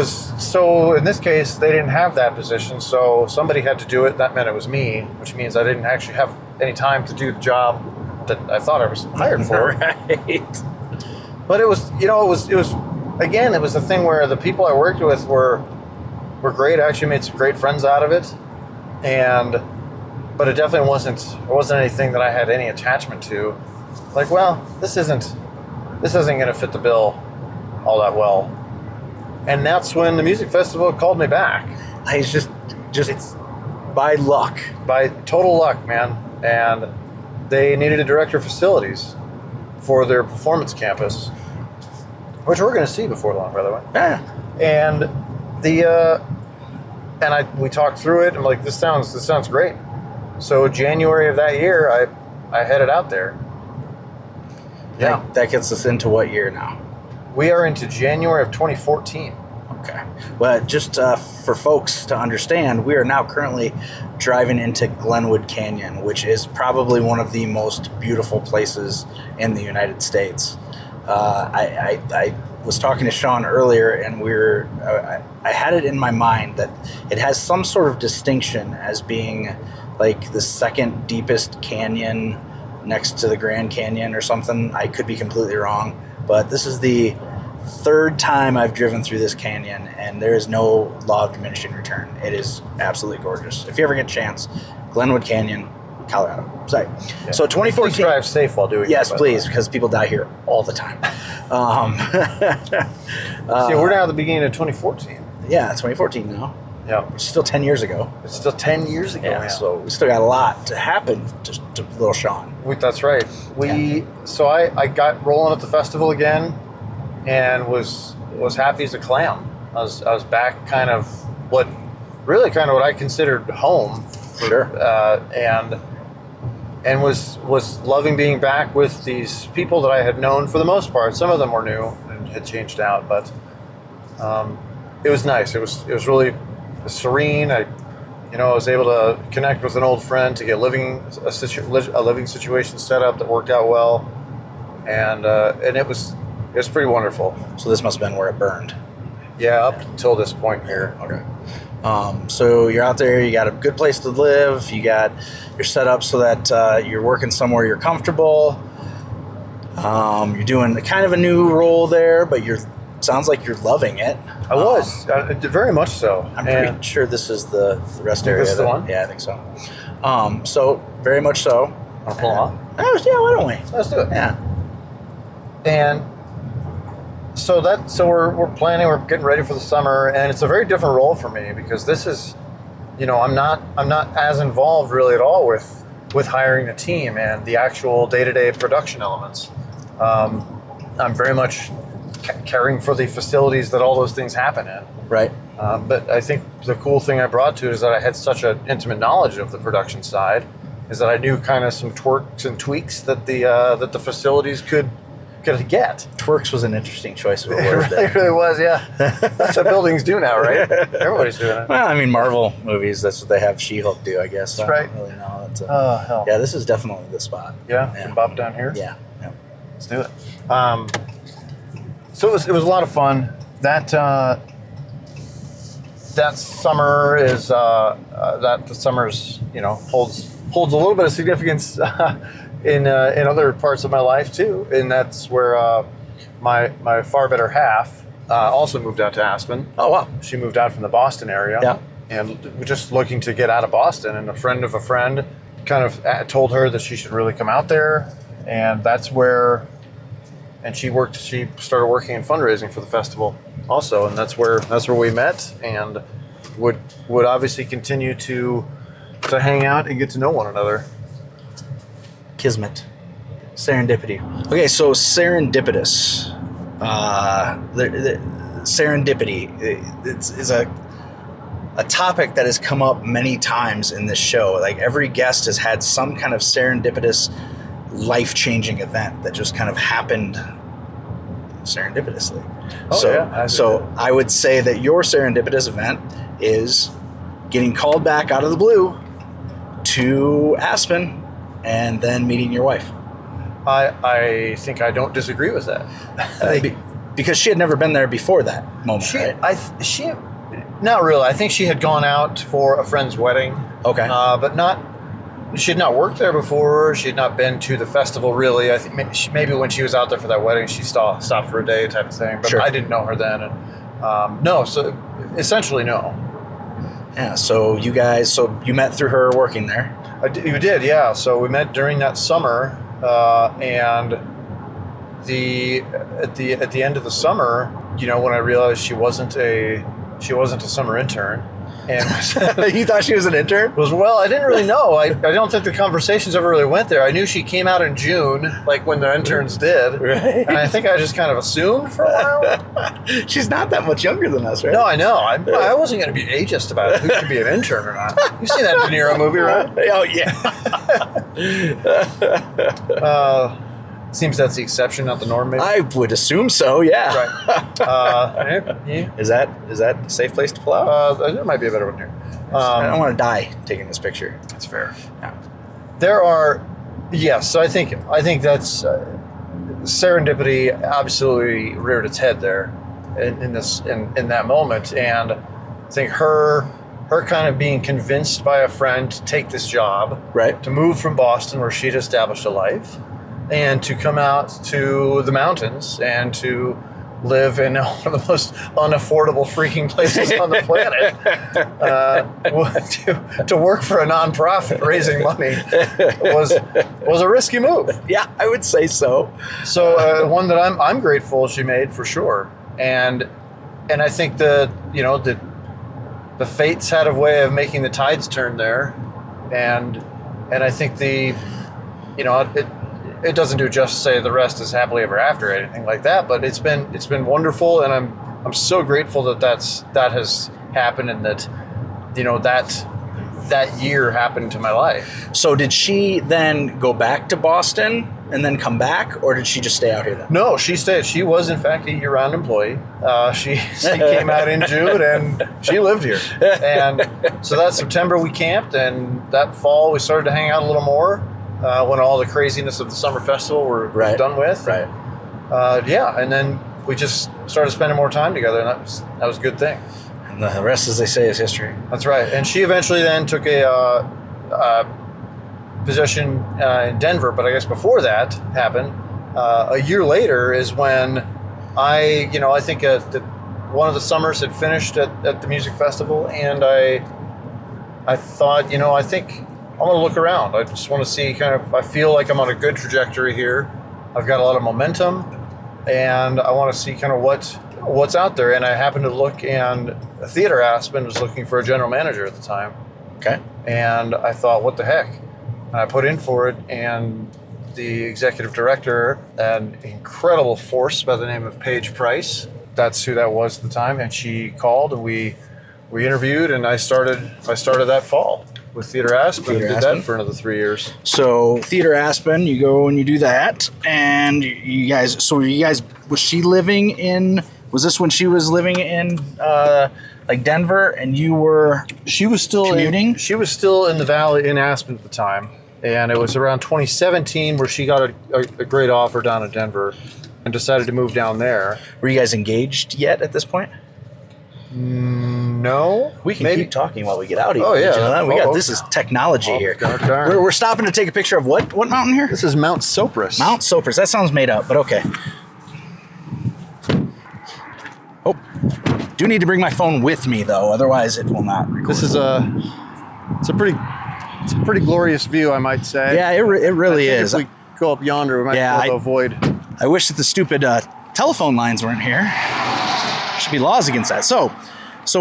Speaker 7: in this case, they didn't have that position, so somebody had to do it. That meant it was me, which means I didn't actually have any time to do the job that I thought I was hired for.
Speaker 1: Right.
Speaker 7: But it was a thing where the people I worked with were great. I actually made some great friends out of it, but it definitely wasn't anything that I had any attachment to. Like, well, this isn't going to fit the bill all that well. And that's when the music festival called me back.
Speaker 1: It's just by luck.
Speaker 7: By total luck, man. And they needed a director of facilities for their performance campus, which we're going to see before long, by the way.
Speaker 1: Yeah.
Speaker 7: And we talked through it. I'm like, this sounds great. So January of that year, I headed out there. Yeah.
Speaker 1: That gets us into what year now?
Speaker 7: We are into January of 2014.
Speaker 1: Okay. Well, just for folks to understand, we are now currently driving into Glenwood Canyon, which is probably one of the most beautiful places in the United States. I was talking to Sean earlier, and I had it in my mind that it has some sort of distinction as being like the second deepest canyon next to the Grand Canyon or something. I could be completely wrong, but this is the third time I've driven through this canyon, and there is no law of diminishing return. It is absolutely gorgeous. If you ever get a chance, Glenwood Canyon, Colorado. Sorry. Yeah. So 2014.
Speaker 7: Please drive safe while doing it.
Speaker 1: Yes, please, because people die here all the time.
Speaker 7: See, we're now at the beginning of 2014.
Speaker 1: Yeah, 2014 now.
Speaker 7: Yeah.
Speaker 1: Which is still 10 years ago.
Speaker 7: It's still 10 years ago.
Speaker 1: Yeah, so we still got a lot to happen to little Sean.
Speaker 7: That's right. So I got rolling at the festival again, and was happy as a clam. I was back kind of what I considered home.
Speaker 1: Sure.
Speaker 7: And was loving being back with these people that I had known for the most part. Some of them were new and had changed out, but it was nice. It was really serene. I was able to connect with an old friend to get a living situation set up that worked out well, and it was pretty wonderful.
Speaker 1: So this must have been where it burned.
Speaker 7: Yeah, up until this point here.
Speaker 1: Okay. So you're out there, you got a good place to live, you're set up so that you're working somewhere you're comfortable. You're doing kind of a new role there, but sounds like you're loving it.
Speaker 7: I was, very much so.
Speaker 1: I'm pretty sure this is the rest area.
Speaker 7: This is the one?
Speaker 1: Yeah, I think so. So very much so.
Speaker 7: I'll pull on.
Speaker 1: Yeah, why don't we?
Speaker 7: Let's do it.
Speaker 1: Yeah.
Speaker 7: And so we're planning, we're getting ready for the summer, and it's a very different role for me because this is, I'm not as involved really at all with hiring the team and the actual day-to-day production elements. I'm very much caring for the facilities that all those things happen in.
Speaker 1: Right.
Speaker 7: But I think the cool thing I brought to it is that I had such an intimate knowledge of the production side, is that I knew kind of some twerks and tweaks that the facilities could get.
Speaker 1: Twerks was an interesting choice of a word.
Speaker 7: It really was, yeah. That's what buildings do now, right? Everybody's doing it.
Speaker 1: Well, I mean, Marvel movies, that's what they have She-Hulk do, I guess.
Speaker 7: That's right.
Speaker 1: I don't really know.
Speaker 7: Oh, hell.
Speaker 1: Yeah, this is definitely the spot.
Speaker 7: Yeah? Can Bob down here?
Speaker 1: Yeah.
Speaker 7: Let's do it. So it was a lot of fun. That that summer is that the summer's holds a little bit of significance in other parts of my life too, and that's where my far better half also moved out to Aspen.
Speaker 1: Oh wow!
Speaker 7: She moved out from the Boston area.
Speaker 1: Yeah.
Speaker 7: And we're just looking to get out of Boston, and a friend of a friend kind of told her that she should really come out there, and that's where. And she started working in fundraising for the festival also, and that's where we met, and would obviously continue to hang out and get to know one another.
Speaker 1: Kismet, serendipity. Okay, so serendipitous. Serendipity is a topic that has come up many times in this show. Like every guest has had some kind of serendipitous, life-changing event that just kind of happened serendipitously. So I would say that your serendipitous event is getting called back out of the blue to Aspen and then meeting your wife.
Speaker 7: I think I don't disagree with that.
Speaker 1: Because she had never been there before that moment, right?
Speaker 7: She not really. I think she had gone out for a friend's wedding.
Speaker 1: Okay.
Speaker 7: But she had not worked there before. She had not been to the festival really. I think maybe when she was out there for that wedding, she stopped for a day type of thing. But
Speaker 1: sure.
Speaker 7: I didn't know her then. And no, so essentially no.
Speaker 1: Yeah, so you met through her working there.
Speaker 7: We did, yeah. So we met during that summer, and at the end of the summer, when I realized she wasn't a summer intern, and
Speaker 1: you thought she was an intern?
Speaker 7: Well, I didn't really know. I don't think the conversations ever really went there. I knew she came out in June, like when the interns did,
Speaker 1: right?
Speaker 7: And I think I just kind of assumed for a while.
Speaker 1: She's not that much younger than us, right?
Speaker 7: No, I know. I wasn't going to be ageist about it. Who should be an intern or not? You've seen that De Niro movie, right?
Speaker 1: Oh yeah.
Speaker 7: Seems that's the exception, not the norm, maybe?
Speaker 1: I would assume so, yeah.
Speaker 7: Right. Yeah.
Speaker 1: Is that a safe place to pull out?
Speaker 7: There might be a better one here.
Speaker 1: I don't want to die taking this picture.
Speaker 7: That's fair.
Speaker 1: Yeah.
Speaker 7: There are, yes. So I think that's serendipity absolutely reared its head there in that moment, and I think her kind of being convinced by a friend to take this job,
Speaker 1: right,
Speaker 7: to move from Boston where she'd established a life, and to come out to the mountains and to live in one of the most unaffordable freaking places on the planet, to work for a nonprofit raising money was a risky move.
Speaker 1: Yeah, I would say so.
Speaker 7: So one that I'm grateful she made for sure, and I think the fates had a way of making the tides turn there, and I think it doesn't do just say the rest is happily ever after or anything like that, but it's been wonderful, and I'm so grateful that has happened, and that that year happened to my life.
Speaker 1: So did she then go back to Boston and then come back, or did she just stay out here then?
Speaker 7: No, she stayed. She was in fact a year-round employee. She came out in June and she lived here, and so that September we camped, and that fall we started to hang out a little more. When all the craziness of the summer festival were done with,
Speaker 1: right?
Speaker 7: And then we just started spending more time together, and that was a good thing.
Speaker 1: And the rest, as they say, is history.
Speaker 7: That's right. And she eventually then took a position in Denver, but I guess before that happened, a year later is when I think that one of the summers had finished at the music festival, and I thought, I think I want to look around. I just want to see I feel like I'm on a good trajectory here. I've got a lot of momentum, and I want to see kind of what's out there. And I happened to look, and Theater Aspen was looking for a general manager at the time.
Speaker 1: Okay.
Speaker 7: And I thought, what the heck? And I put in for it, and the executive director, an incredible force by the name of Paige Price, that's who that was at the time, and she called, and we interviewed, and I started that fall with Theater Aspen. Did that for another 3 years.
Speaker 1: So Theater Aspen, you go and you do that, and you guys. Was she living in? Was this when she was living in like Denver, and you were?
Speaker 7: She was still
Speaker 1: commuting.
Speaker 7: She was still in the valley in Aspen at the time, and it was around 2017 where she got a great offer down in Denver, and decided to move down there.
Speaker 1: Were you guys engaged yet at this point?
Speaker 7: No. No.
Speaker 1: We can
Speaker 7: maybe.
Speaker 1: keep talking while we get out here.
Speaker 7: Oh, yeah.
Speaker 1: You know that?
Speaker 7: Oh,
Speaker 1: this is technology here.
Speaker 7: darn.
Speaker 1: We're stopping to take a picture of what mountain here?
Speaker 7: This is Mount Sopris.
Speaker 1: Mount Sopris. That sounds made up, but okay. Oh, do need to bring my phone with me though, otherwise it will not record.
Speaker 7: This is it's a pretty glorious view, I might say.
Speaker 1: Yeah, it really is.
Speaker 7: If we go up yonder, we might be able to avoid.
Speaker 1: I wish that the stupid telephone lines weren't here. Should be laws against that. So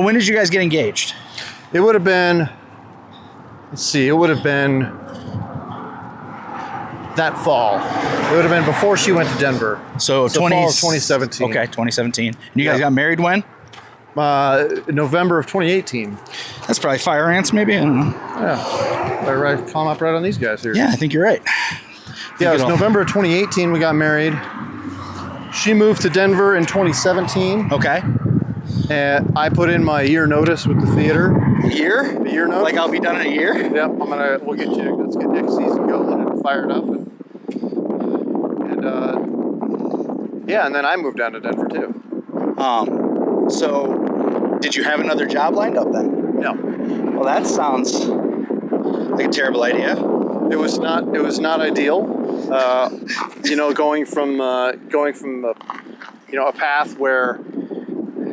Speaker 1: when did you guys get engaged?
Speaker 7: It would have been. Let's see. It would have been that fall. It would have been before she went to Denver.
Speaker 1: So
Speaker 7: fall of 2017.
Speaker 1: Okay, 2017. And you guys got married when?
Speaker 7: November of 2018.
Speaker 1: That's probably fire ants, maybe. I don't know.
Speaker 7: Yeah. Right, climb up right on these guys here.
Speaker 1: Yeah, I think you're right.
Speaker 7: Yeah, it was November of 2018 we got married. She moved to Denver in 2017.
Speaker 1: Okay.
Speaker 7: And I put in my year notice with the theater.
Speaker 1: A year?
Speaker 7: A year notice.
Speaker 1: Like I'll be done in a year?
Speaker 7: Yep. We'll get you. Let's get next season going and fired up. And then I moved down to Denver too.
Speaker 1: So did you have another job lined up then?
Speaker 7: No.
Speaker 1: Well, that sounds like a terrible idea.
Speaker 7: It was not ideal. Going from a path where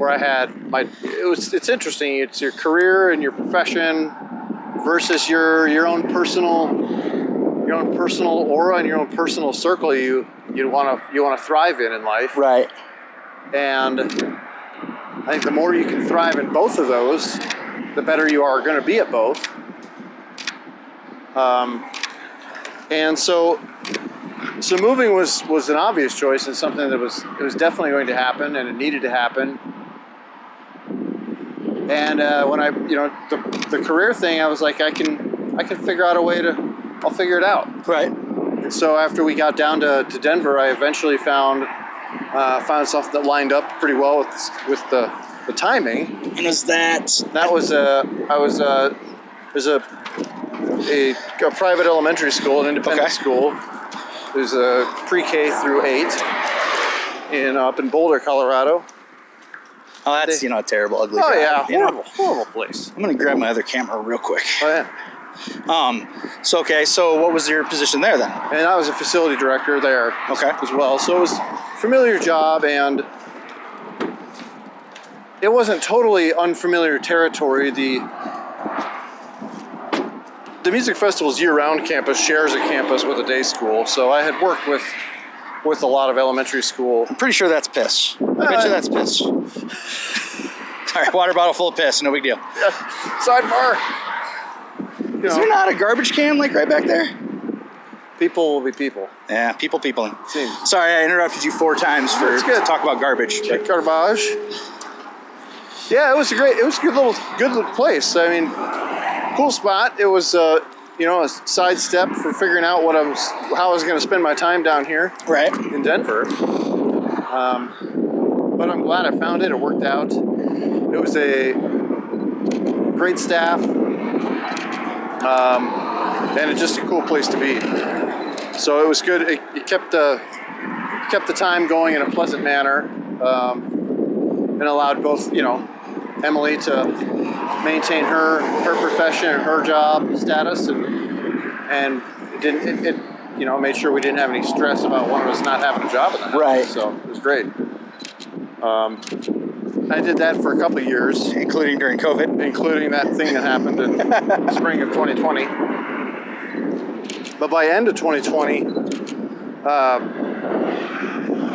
Speaker 7: I had it's interesting. It's your career and your profession versus your own personal aura and your own personal circle you want to thrive in life.
Speaker 1: Right. And
Speaker 7: I think the more you can thrive in both of those, the better you are going to be at both. And so moving was an obvious choice and something that was definitely going to happen and it needed to happen. And when the career thing, I was like, I can figure out a way I'll figure it out.
Speaker 1: Right.
Speaker 7: And so after we got down to Denver, I eventually found something that lined up pretty well with the timing.
Speaker 1: And is that
Speaker 7: was a private elementary school, an independent school. It was a pre-K through 8 up in Boulder, Colorado.
Speaker 1: Oh, that's a terrible, ugly.
Speaker 7: Oh
Speaker 1: drive,
Speaker 7: yeah, horrible place.
Speaker 1: I'm gonna grab my other camera real quick.
Speaker 7: Oh yeah.
Speaker 1: So what was your position there then?
Speaker 7: And I was a facility director there.
Speaker 1: Okay.
Speaker 7: As well, so it was a familiar job, and it wasn't totally unfamiliar territory. The music festival's year-round campus shares a campus with a day school, so I had worked with a lot of elementary school.
Speaker 1: I'm pretty sure that's piss. I bet you that's piss. All right, water bottle full of piss, no big deal.
Speaker 7: Yeah. Sidebar.
Speaker 1: Is there not a garbage can like right back there?
Speaker 7: People will be people.
Speaker 1: Yeah, peopling.
Speaker 7: Seems.
Speaker 1: Sorry, I interrupted you 4 times to talk about garbage.
Speaker 7: Garbage. Yeah, it was a good little place. I mean, cool spot. It was a side step for figuring out how I was going to spend my time down here,
Speaker 1: right,
Speaker 7: in Denver. But I'm glad I found it. It worked out. It was a great staff, and it's just a cool place to be. So it was good. It kept the time going in a pleasant manner, and allowed both Emily to maintain her profession and her job status, and it made sure we didn't have any stress about one of us not having a job in the house.
Speaker 1: Right.
Speaker 7: So it was great. I did that for a couple of years,
Speaker 1: including during COVID,
Speaker 7: including that thing that happened in spring of 2020. But by end of 2020,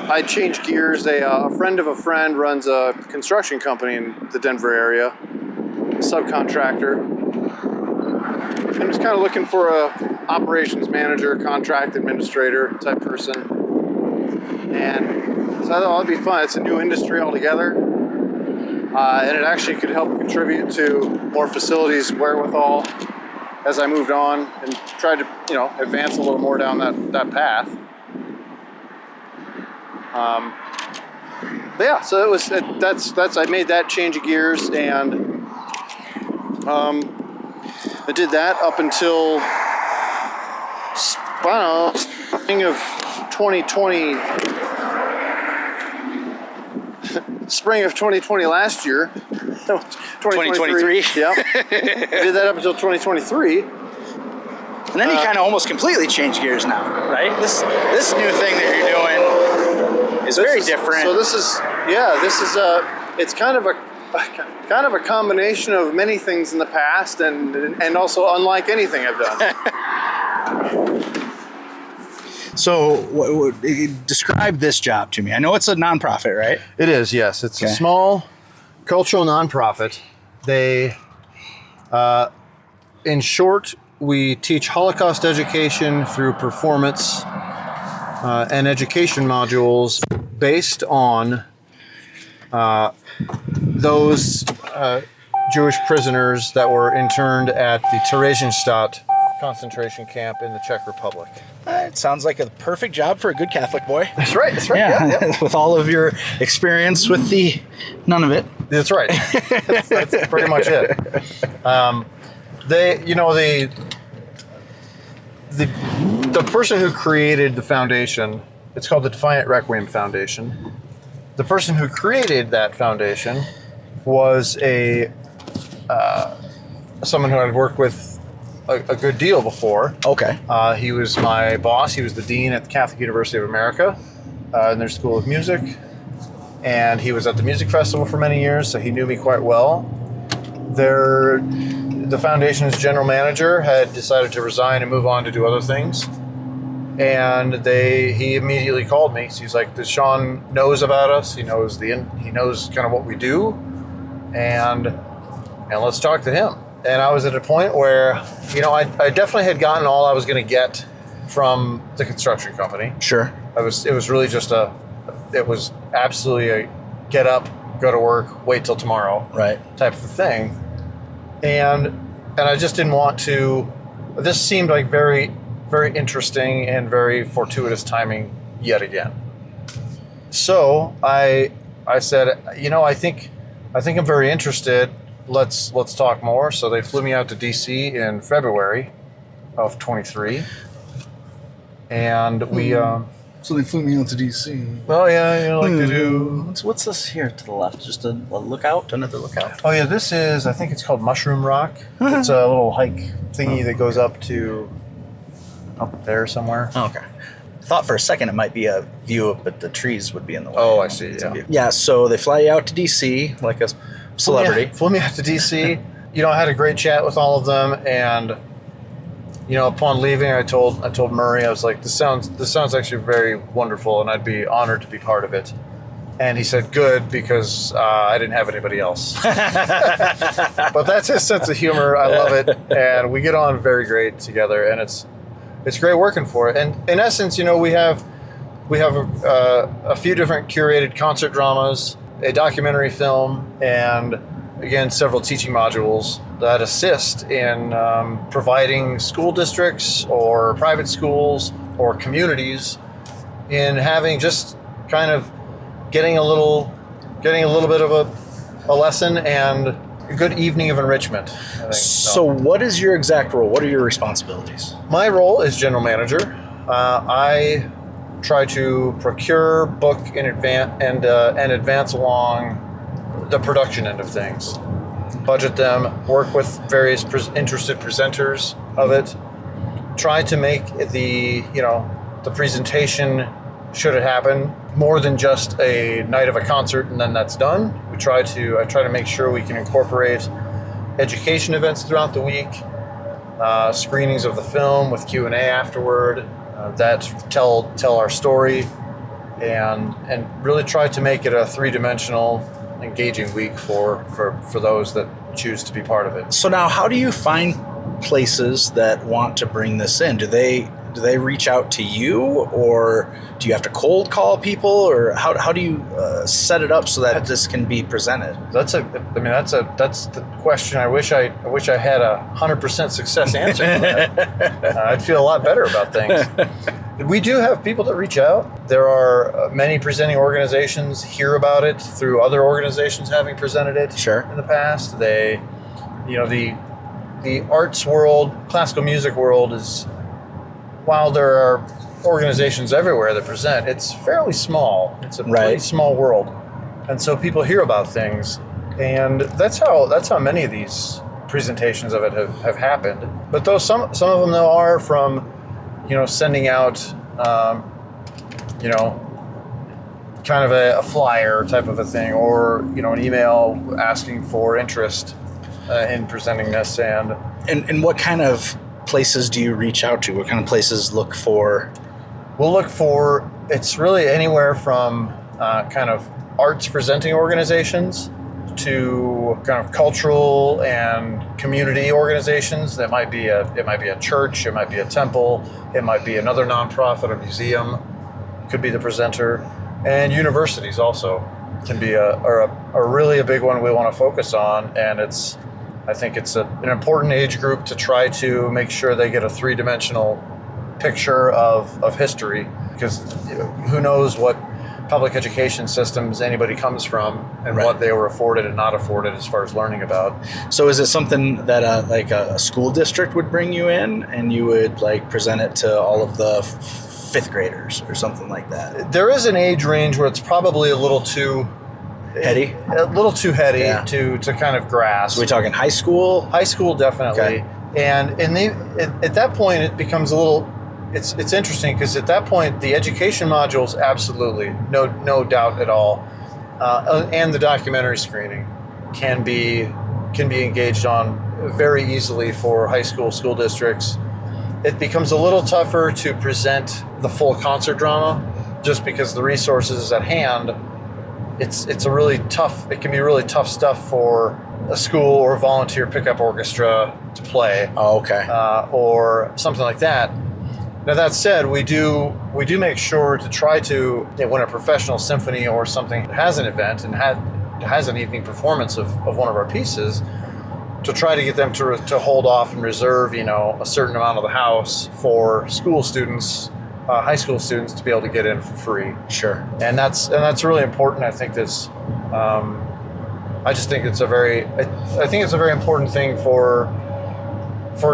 Speaker 7: I changed gears. A friend of a friend runs a construction company in the Denver area, a subcontractor, and was kind of looking for a operations manager, contract administrator type person. And so I thought it'd be fun. It's a new industry altogether, and it actually could help contribute to more facilities wherewithal as I moved on and tried to advance a little more down that path. So it was that's I made that change of gears, and I did that up until spring of 2020. spring of 2020 last year.
Speaker 1: 2023.
Speaker 7: Yep. Did that up until 2023.
Speaker 1: And then you kind of almost completely change gears now, right? This new thing that you're doing is very different.
Speaker 7: So this is it's kind of a combination of many things in the past and also unlike anything I've done.
Speaker 1: So describe this job to me. I know it's a nonprofit, right?
Speaker 7: It is, yes. It's a small cultural nonprofit. They, in short, we teach Holocaust education through performance and education modules based on those Jewish prisoners that were interned at the Theresienstadt concentration camp in the Czech Republic.
Speaker 1: It sounds like a perfect job for a good Catholic boy.
Speaker 7: That's right.
Speaker 1: Yeah. With all of your experience with none of it.
Speaker 7: That's right. that's pretty much it. The person who created the foundation, it's called the Defiant Requiem Foundation. The person who created that foundation was someone who I'd worked with a good deal before.
Speaker 1: Okay.
Speaker 7: He was my boss. He was the dean at the Catholic University of America in their School of Music. And he was at the music festival for many years, so he knew me quite well. The foundation's general manager had decided to resign and move on to do other things. And he immediately called me. So he's like, Sean knows about us. He knows kind of what we do. And let's talk to him. And I was at a point where, I definitely had gotten all I was going to get from the construction company.
Speaker 1: Sure.
Speaker 7: It was really just it was absolutely a get up, go to work, wait till tomorrow,
Speaker 1: right,
Speaker 7: type of thing. And I just didn't want to. This seemed like very, very interesting and very fortuitous timing yet again. So I said, I think I'm very interested. Let's talk more. So they flew me out to DC in February of 23, and we.
Speaker 1: So they flew me out to DC.
Speaker 7: Oh yeah, like to do.
Speaker 1: What's this here to the left? Just a lookout, another lookout.
Speaker 7: Oh yeah, this is. I think it's called Mushroom Rock. It's a little hike thingy that goes up there somewhere.
Speaker 1: Oh, okay. I thought for a second it might be a view, but the trees would be in the way.
Speaker 7: Oh, I see.
Speaker 1: Yeah. So they fly you out to DC like a celebrity.
Speaker 7: Flew me out to DC. I had a great chat with all of them, and upon leaving, I told Murray, I was like, this sounds actually very wonderful, and I'd be honored to be part of it. And he said, good, because I didn't have anybody else. But that's his sense of humor. I love it, and we get on very great together, and it's great working for it. And in essence, we have a few different curated concert dramas, a documentary film, and again, several teaching modules that assist in providing school districts or private schools or communities in having just kind of getting a little bit of a lesson and a good evening of enrichment, I think.
Speaker 1: So what is your exact role? What are your responsibilities?
Speaker 7: My role is general manager. I try to procure, book in advance, and advance along the production end of things. Budget them, work with various interested presenters of it, try to make the presentation, should it happen, more than just a night of a concert and then that's done. I try to make sure we can incorporate education events throughout the week, screenings of the film with Q&A afterward that tell our story, and really try to make it a three-dimensional, engaging week for those that choose to be part of it.
Speaker 1: So now, how do you find places that want to bring this in? Do they reach out to you, or do you have to cold call people, or how do you set it up so that this can be presented?
Speaker 7: That's the question. I wish I had 100% success answer for that. I'd feel a lot better about things. We do have people that reach out. There are many presenting organizations hear about it through other organizations having presented it.
Speaker 1: Sure.
Speaker 7: In the past. They, the arts world, classical music world is, while there are organizations everywhere that present, it's fairly small. It's a pretty small world. And so people hear about things, and that's how many of these presentations of it have happened. But though some of them though are from, sending out, kind of a flyer type of a thing, or an email asking for interest in presenting this.
Speaker 1: And what kind of places do you reach out to? What kind of places look for?
Speaker 7: We'll look for, it's really anywhere from kind of arts presenting organizations to kind of cultural and community organizations. It might be a church, it might be a temple, it might be another nonprofit, a museum could be the presenter, and universities also can be a really big one we want to focus on. And I think it's an important age group to try to make sure they get a three-dimensional picture of history, because who knows what public education systems anybody comes from and what they were afforded and not afforded as far as learning about.
Speaker 1: So is it something that like a school district would bring you in and you would like present it to all of the fifth graders or something like that?
Speaker 7: There is an age range where it's probably a little too
Speaker 1: heady
Speaker 7: to kind of grasp.
Speaker 1: So we talking high school?
Speaker 7: High school, definitely. Okay. And at that point it becomes a little, it's interesting, because at that point the education modules, absolutely no doubt at all, and the documentary screening can be engaged on very easily for high school districts. It becomes a little tougher to present the full concert drama, just because the resources at hand. It can be really tough stuff for a school or volunteer pickup orchestra to play.
Speaker 1: Oh, okay.
Speaker 7: Or something like that. Now that said, we do make sure to try to, when a professional symphony or something has an event and has an evening performance of one of our pieces, to try to get them to hold off and reserve, a certain amount of the house for school students, high school students, to be able to get in for free.
Speaker 1: Sure.
Speaker 7: And that's really important. I think this, I just think it's a very important thing for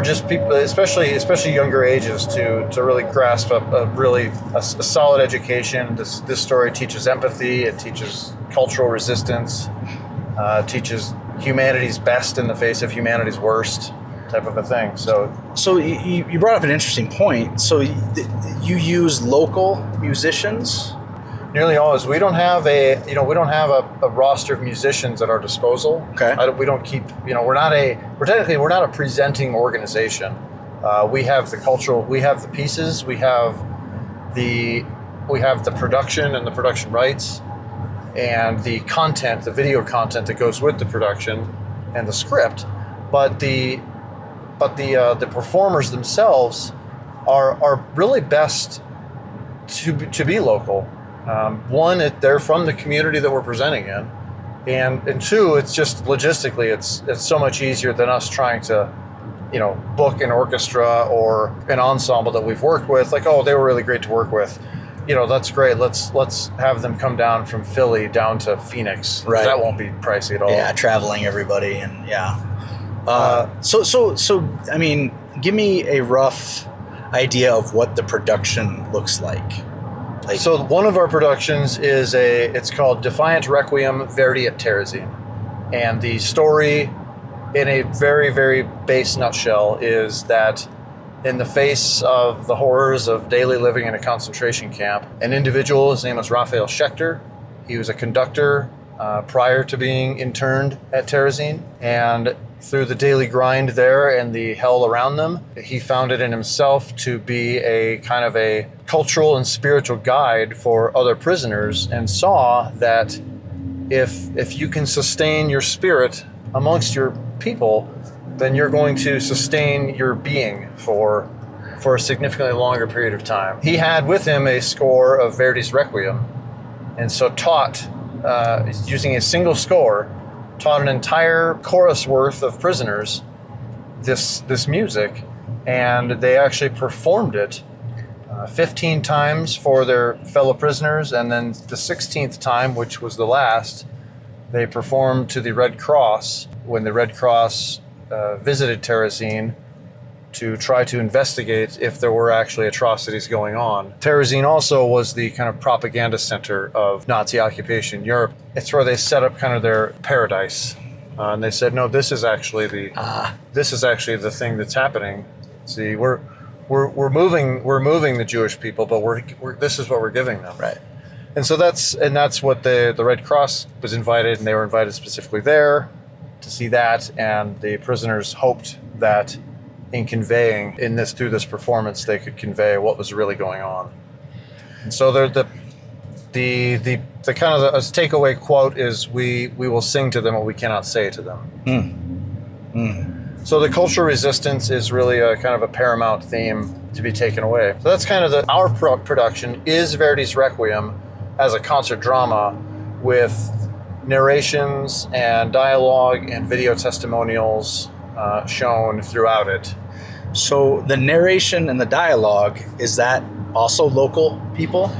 Speaker 7: just people, especially younger ages, to really grasp a solid education. This story teaches empathy. It teaches cultural resistance. Teaches humanity's best in the face of humanity's worst, type of a thing.
Speaker 1: So you brought up an interesting point. So you use local musicians?
Speaker 7: Nearly always. We don't have a roster of musicians at our disposal.
Speaker 1: Okay.
Speaker 7: We don't keep, we're not a presenting organization. We have the cultural, we have the pieces, we have the production and the production rights, and the content, the video content that goes with the production and the script. But the performers themselves are really best to be local. One, they're from the community that we're presenting in, and two, it's just logistically, it's so much easier than us trying to, book an orchestra or an ensemble that we've worked with. Like, oh, they were really great to work with. That's great. Let's have them come down from Philly down to Phoenix.
Speaker 1: Right.
Speaker 7: That won't be pricey at all.
Speaker 1: Yeah, traveling everybody, and yeah. So I mean, give me a rough idea of what the production looks like.
Speaker 7: So one of our productions it's called Defiant Requiem Verdi at Terezin. And the story, in a very, very base nutshell, is that in the face of the horrors of daily living in a concentration camp, an individual, his name was Raphael Schechter, he was a conductor prior to being interned at Terezin, and through the daily grind there and the hell around them, he found it in himself to be a kind of a cultural and spiritual guide for other prisoners, and saw that if you can sustain your spirit amongst your people, then you're going to sustain your being for a significantly longer period of time. He had with him a score of Verdi's Requiem, and so taught, using a single score, taught an entire chorus worth of prisoners this music, and they actually performed it 15 times for their fellow prisoners, and then the 16th time, which was the last, they performed to the Red Cross when the Red Cross visited Terezin to try to investigate if there were actually atrocities going on. Terezin also was the kind of propaganda center of Nazi occupation in Europe. It's where they set up kind of their paradise. And they said, no, this is actually the thing that's happening. See, we're moving the Jewish people, but this is what we're giving them.
Speaker 1: Right.
Speaker 7: And so that's what the Red Cross was invited, and they were invited specifically there to see that. And the prisoners hoped that in conveying through this performance, they could convey what was really going on. And so the kind of the takeaway quote is, we will sing to them what we cannot say to them. So the cultural resistance is really a kind of a paramount theme to be taken away. So that's kind of our production is Verdi's Requiem as a concert drama with narrations and dialogue and video testimonials shown throughout it.
Speaker 1: So the narration and the dialogue, is that also local people?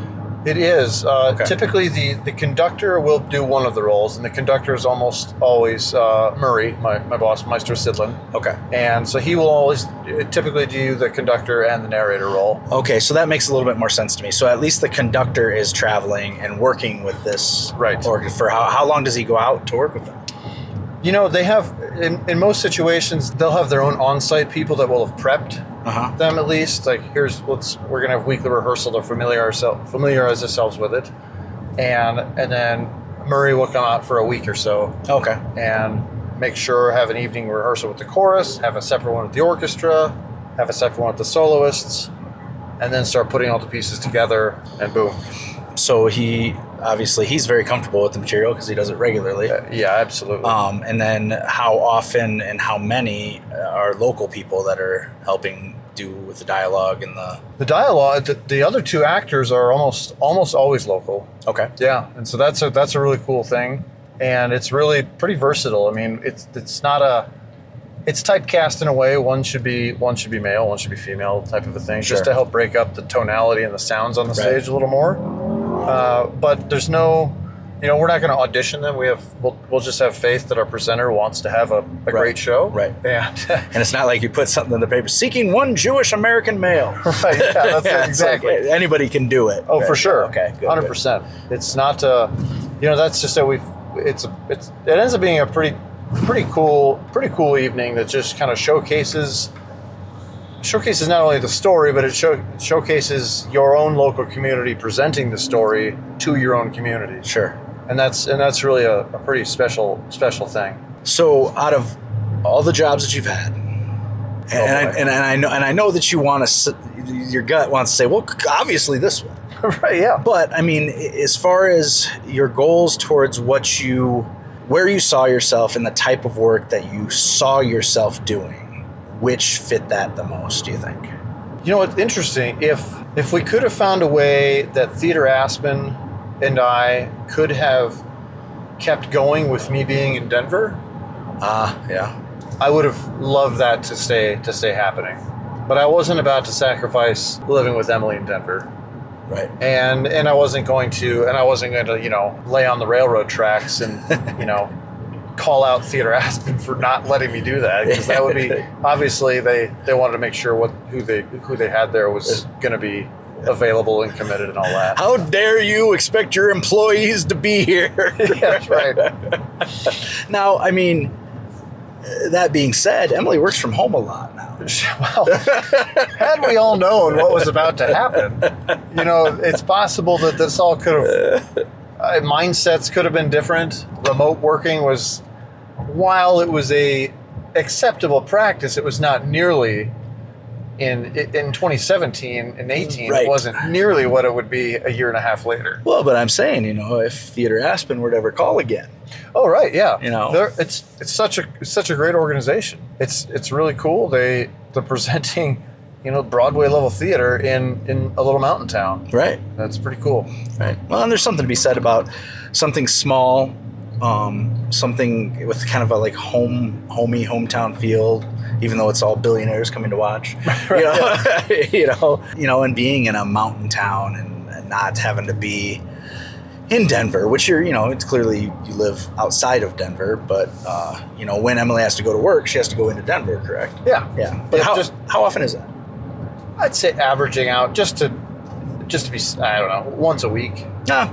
Speaker 7: It is.
Speaker 1: Okay.
Speaker 7: Typically, the conductor will do one of the roles, and the conductor is almost always Murray, my boss, Maestro Sidlin.
Speaker 1: Okay.
Speaker 7: And so he will always typically do the conductor and the narrator role.
Speaker 1: Okay, so that makes a little bit more sense to me. So at least the conductor is traveling and working with this.
Speaker 7: Right.
Speaker 1: Or for how long does he go out to work with them?
Speaker 7: You know, they have, in most situations, they'll have their own on-site people that will have prepped them at least. Like, we're going to have weekly rehearsal to familiarize ourselves with it. And then Murray will come out for a week or so.
Speaker 1: Okay.
Speaker 7: And make sure, have an evening rehearsal with the chorus, have a separate one with the orchestra, have a separate one with the soloists, and then start putting all the pieces together, and boom.
Speaker 1: So he's very comfortable with the material because he does it regularly.
Speaker 7: Yeah, absolutely.
Speaker 1: And then how often and how many are local people that are helping do with the dialogue and the
Speaker 7: dialogue? The other two actors are almost always local.
Speaker 1: Okay.
Speaker 7: Yeah, and so that's a really cool thing, and it's really pretty versatile. I mean, it's typecast in a way. One should be male, one should be female, type of a thing,
Speaker 1: Sure.
Speaker 7: just to help break up the tonality and the sounds on the stage a little more. But there's no, we're not going to audition them. We'll just have faith that our presenter wants to have a great show.
Speaker 1: Right.
Speaker 7: And
Speaker 1: it's not like you put something in the paper, seeking one Jewish American male.
Speaker 7: Right. Yeah, that's exactly.
Speaker 1: Like anybody can do it.
Speaker 7: Oh, for sure.
Speaker 1: Okay. Good,
Speaker 7: 100%. It's not, that's just that it ends up being a pretty cool evening that just kind of showcases not only the story, but it showcases your own local community presenting the story to your own community.
Speaker 1: Sure.
Speaker 7: And that's really a pretty special thing.
Speaker 1: So out of all the jobs that you've had, and I know that you want to, your gut wants to say, well, obviously this one.
Speaker 7: Right, yeah.
Speaker 1: But I mean, as far as your goals towards where you saw yourself and the type of work that you saw yourself doing, which fit that the most, do you think?
Speaker 7: You know what's interesting? If we could have found a way that Theater Aspen and I could have kept going with me being in Denver,
Speaker 1: yeah,
Speaker 7: I would have loved that to stay happening. But I wasn't about to sacrifice living with Emily in Denver.
Speaker 1: Right.
Speaker 7: And I wasn't going to lay on the railroad tracks and call out Theater Aspen for not letting me do that, because that would be, obviously they wanted to make sure who they had there was going to be available and committed and all that.
Speaker 1: How dare you expect your employees to be here?
Speaker 7: That's right.
Speaker 1: Now, I mean, that being said, Emily works from home a lot now.
Speaker 7: Well, had we all known what was about to happen, it's possible that this all could have, mindsets could have been different. Remote working was, while it was a acceptable practice, it was not nearly in 2017 and 18.
Speaker 1: Right.
Speaker 7: It wasn't nearly what it would be a year and a half later.
Speaker 1: Well, but I'm saying, if Theater Aspen were to ever call again.
Speaker 7: Oh, right, yeah.
Speaker 1: It's
Speaker 7: such a great organization. It's really cool. They're presenting, Broadway level theater in a little mountain town.
Speaker 1: Right.
Speaker 7: That's pretty cool.
Speaker 1: Right. Well, and there's something to be said about something small, something with kind of a like hometown feel, even though it's all billionaires coming to watch.
Speaker 7: Right.
Speaker 1: And being in a mountain town and not having to be, in Denver, which it's clearly you live outside of Denver, but when Emily has to go to work, she has to go into Denver, correct?
Speaker 7: Yeah.
Speaker 1: But
Speaker 7: Yeah,
Speaker 1: how often is that?
Speaker 7: I'd say averaging out just to be, I don't know, once a week.
Speaker 1: That'd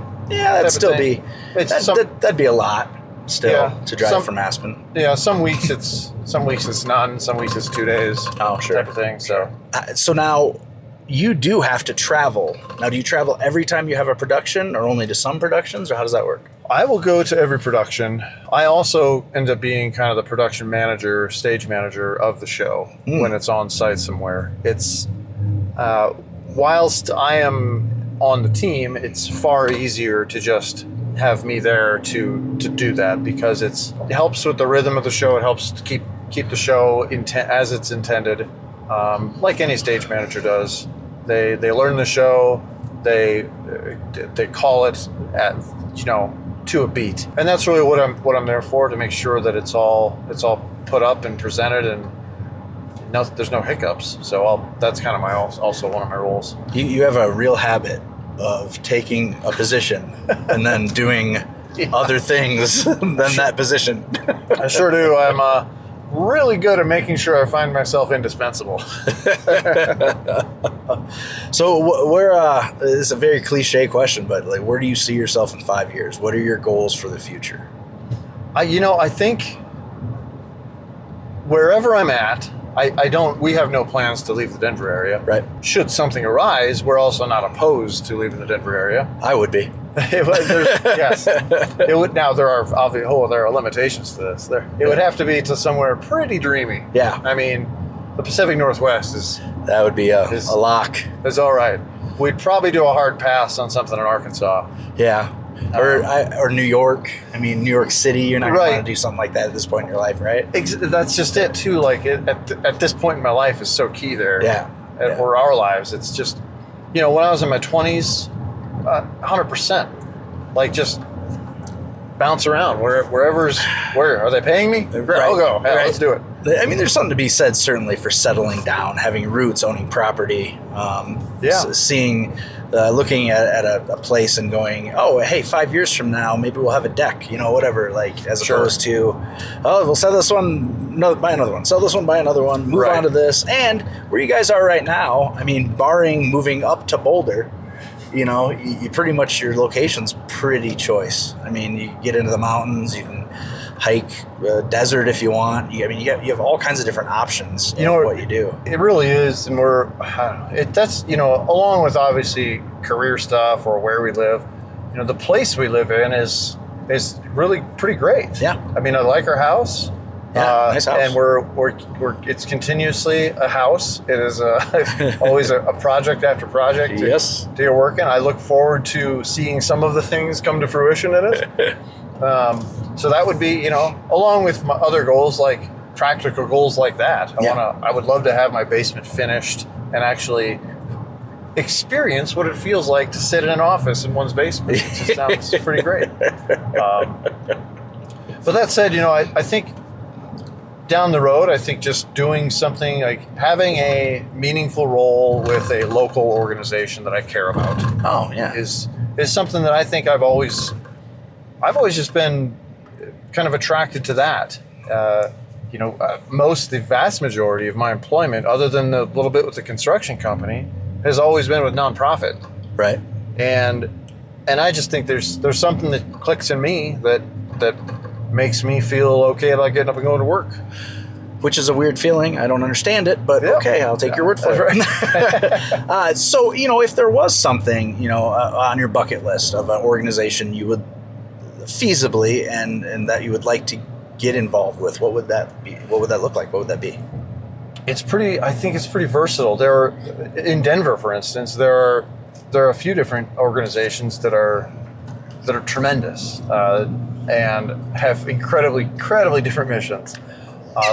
Speaker 1: be a lot still to drive from Aspen.
Speaker 7: Yeah, some weeks it's none, some weeks it's 2 days.
Speaker 1: Oh, sure.
Speaker 7: Type of thing. So
Speaker 1: now you do have to travel. Now, do you travel every time you have a production, or only to some productions, or how does that work?
Speaker 7: I will go to every production. I also end up being kind of the production manager, stage manager of the show when it's on site somewhere. It's whilst I am on the team, it's far easier to just have me there to do that, because it helps with the rhythm of the show. It helps to keep the show as it's intended, like any stage manager does. They learn the show, they call it at to a beat, and that's really what I'm there for, to make sure that it's all put up and presented, and there's no hiccups. So that's kind of also one of my roles.
Speaker 1: You have a real habit of taking a position and then doing other things than that position.
Speaker 7: I sure do. I'm really good at making sure I find myself indispensable.
Speaker 1: So this is a very cliche question, but like, where do you see yourself in 5 years? What are your goals for the future?
Speaker 7: I think wherever I'm at, we have no plans to leave the Denver area.
Speaker 1: Right.
Speaker 7: Should something arise, we're also not opposed to leaving the Denver area.
Speaker 1: I would be.
Speaker 7: Yes. It would. Now there are limitations to this. It would have to be to somewhere pretty dreamy.
Speaker 1: Yeah.
Speaker 7: I mean, the Pacific Northwest
Speaker 1: that would be a lock.
Speaker 7: It's all right. We'd probably do a hard pass on something in Arkansas.
Speaker 1: Yeah. Or New York. I mean, New York City. You're not going to want to do something like that at this point in your life, right?
Speaker 7: That's just it too. Like at this point in my life is so key there.
Speaker 1: Yeah.
Speaker 7: Or our lives. It's just, when I was in my 20s, 100%. Like, just bounce around where are they paying me?
Speaker 1: Right.
Speaker 7: I'll go. Hey, let's do it.
Speaker 1: I mean, there's something to be said certainly for settling down, having roots, owning property. Seeing. Looking at a place and going, oh, hey, 5 years from now, maybe we'll have a deck, whatever, like, as opposed to, oh, we'll sell this one, buy another one, sell this one, buy another one, move on to this. And where you guys are right now, I mean, barring moving up to Boulder, you pretty much, your location's pretty choice. I mean, you get into the mountains, you can hike desert if you want. You have all kinds of different options of what you do.
Speaker 7: It really is, and that's along with obviously career stuff or where we live. The place we live in is really pretty great.
Speaker 1: Yeah.
Speaker 7: I mean, I like our house.
Speaker 1: Yeah, nice house.
Speaker 7: And it's continuously a house. It is always a project after project.
Speaker 1: Yes.
Speaker 7: To get working. I look forward to seeing some of the things come to fruition in it. So that would be, along with my other goals, like practical goals like that. I would love to have my basement finished and actually experience what it feels like to sit in an office in one's basement. It just sounds pretty great. But that said, I think down the road, I think just doing something like having a meaningful role with a local organization that I care about.
Speaker 1: Oh, yeah.
Speaker 7: Is something that I think I've always just been kind of attracted to that. The vast majority of my employment, other than a little bit with the construction company, has always been with nonprofit.
Speaker 1: Right.
Speaker 7: And I just think there's something that clicks in me that makes me feel okay about getting up and going to work.
Speaker 1: Which is a weird feeling. I don't understand it, but okay, I'll take your word for it. Right. So, if there was something, on your bucket list of an organization you would feasibly and that you would like to get involved with, what would that be? What would that look like? What would that be?
Speaker 7: I think it's pretty versatile. In Denver, for instance, there are a few different organizations that are tremendous and have incredibly different missions.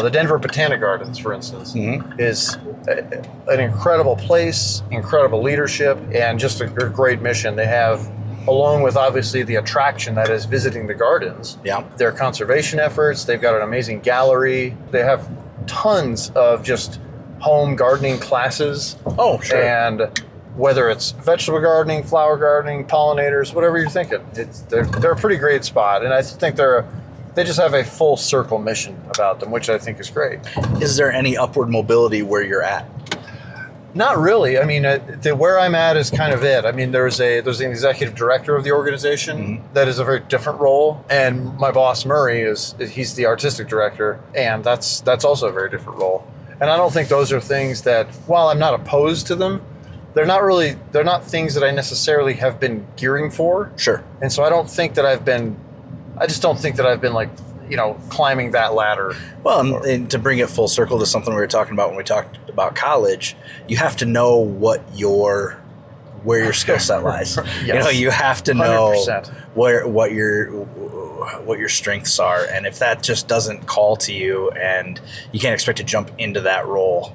Speaker 7: The Denver Botanic Gardens, for instance, is an incredible place, incredible leadership, and just a great mission. They have, along with obviously the attraction that is visiting the gardens, their conservation efforts. They've got an amazing gallery. They have tons of just home gardening classes.
Speaker 1: Oh, sure.
Speaker 7: And whether it's vegetable gardening, flower gardening, pollinators, whatever you're thinking. They're a pretty great spot, and I think they just have a full circle mission about them, which I think is great.
Speaker 1: Is there any upward mobility where you're at?
Speaker 7: Not really. I mean, where I'm at is kind of it. I mean, there's an executive director of the organization that is a very different role, and my boss Murray he's the artistic director, and that's also a very different role. And I don't think those are things that, while I'm not opposed to them, they're not things that I necessarily have been gearing for.
Speaker 1: Sure.
Speaker 7: And so I just don't think that I've been like, climbing that ladder.
Speaker 1: Well, and to bring it full circle to something we were talking about when we talked about college, you have to know where your skill set lies.
Speaker 7: Yes.
Speaker 1: You have to know
Speaker 7: 100%.
Speaker 1: what your strengths are, and if that just doesn't call to you, and you can't expect to jump into that role,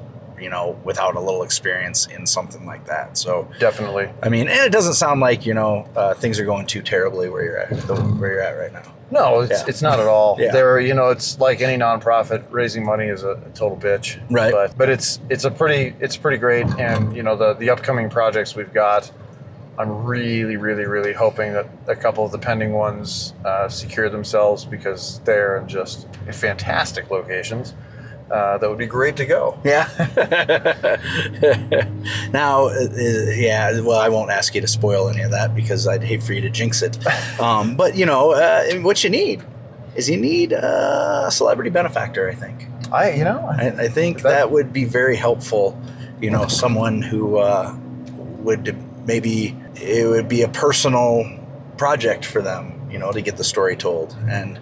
Speaker 1: without a little experience in something like that. So
Speaker 7: definitely.
Speaker 1: I mean, and it doesn't sound like things are going too terribly where you're at right now.
Speaker 7: No, it's not at all.
Speaker 1: Yeah.
Speaker 7: It's like any nonprofit. Raising money is a total bitch.
Speaker 1: Right.
Speaker 7: But it's pretty great. And the upcoming projects we've got, I'm really, really, really hoping that a couple of the pending ones secure themselves, because they're in just fantastic locations. That would be great to go.
Speaker 1: Yeah. Now, well, I won't ask you to spoil any of that because I'd hate for you to jinx it. But, what you need is a celebrity benefactor, I think. I think that would be very helpful. Someone who it would be a personal project for them, to get the story told. And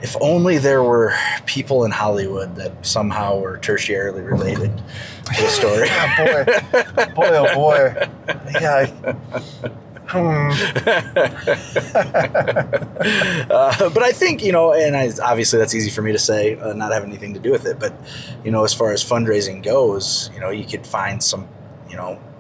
Speaker 1: if only there were people in Hollywood that somehow were tertiarily related to the story.
Speaker 7: Boy, oh boy. Yeah.
Speaker 1: But I think, obviously that's easy for me to say, not have anything to do with it. But, as far as fundraising goes, you could find some,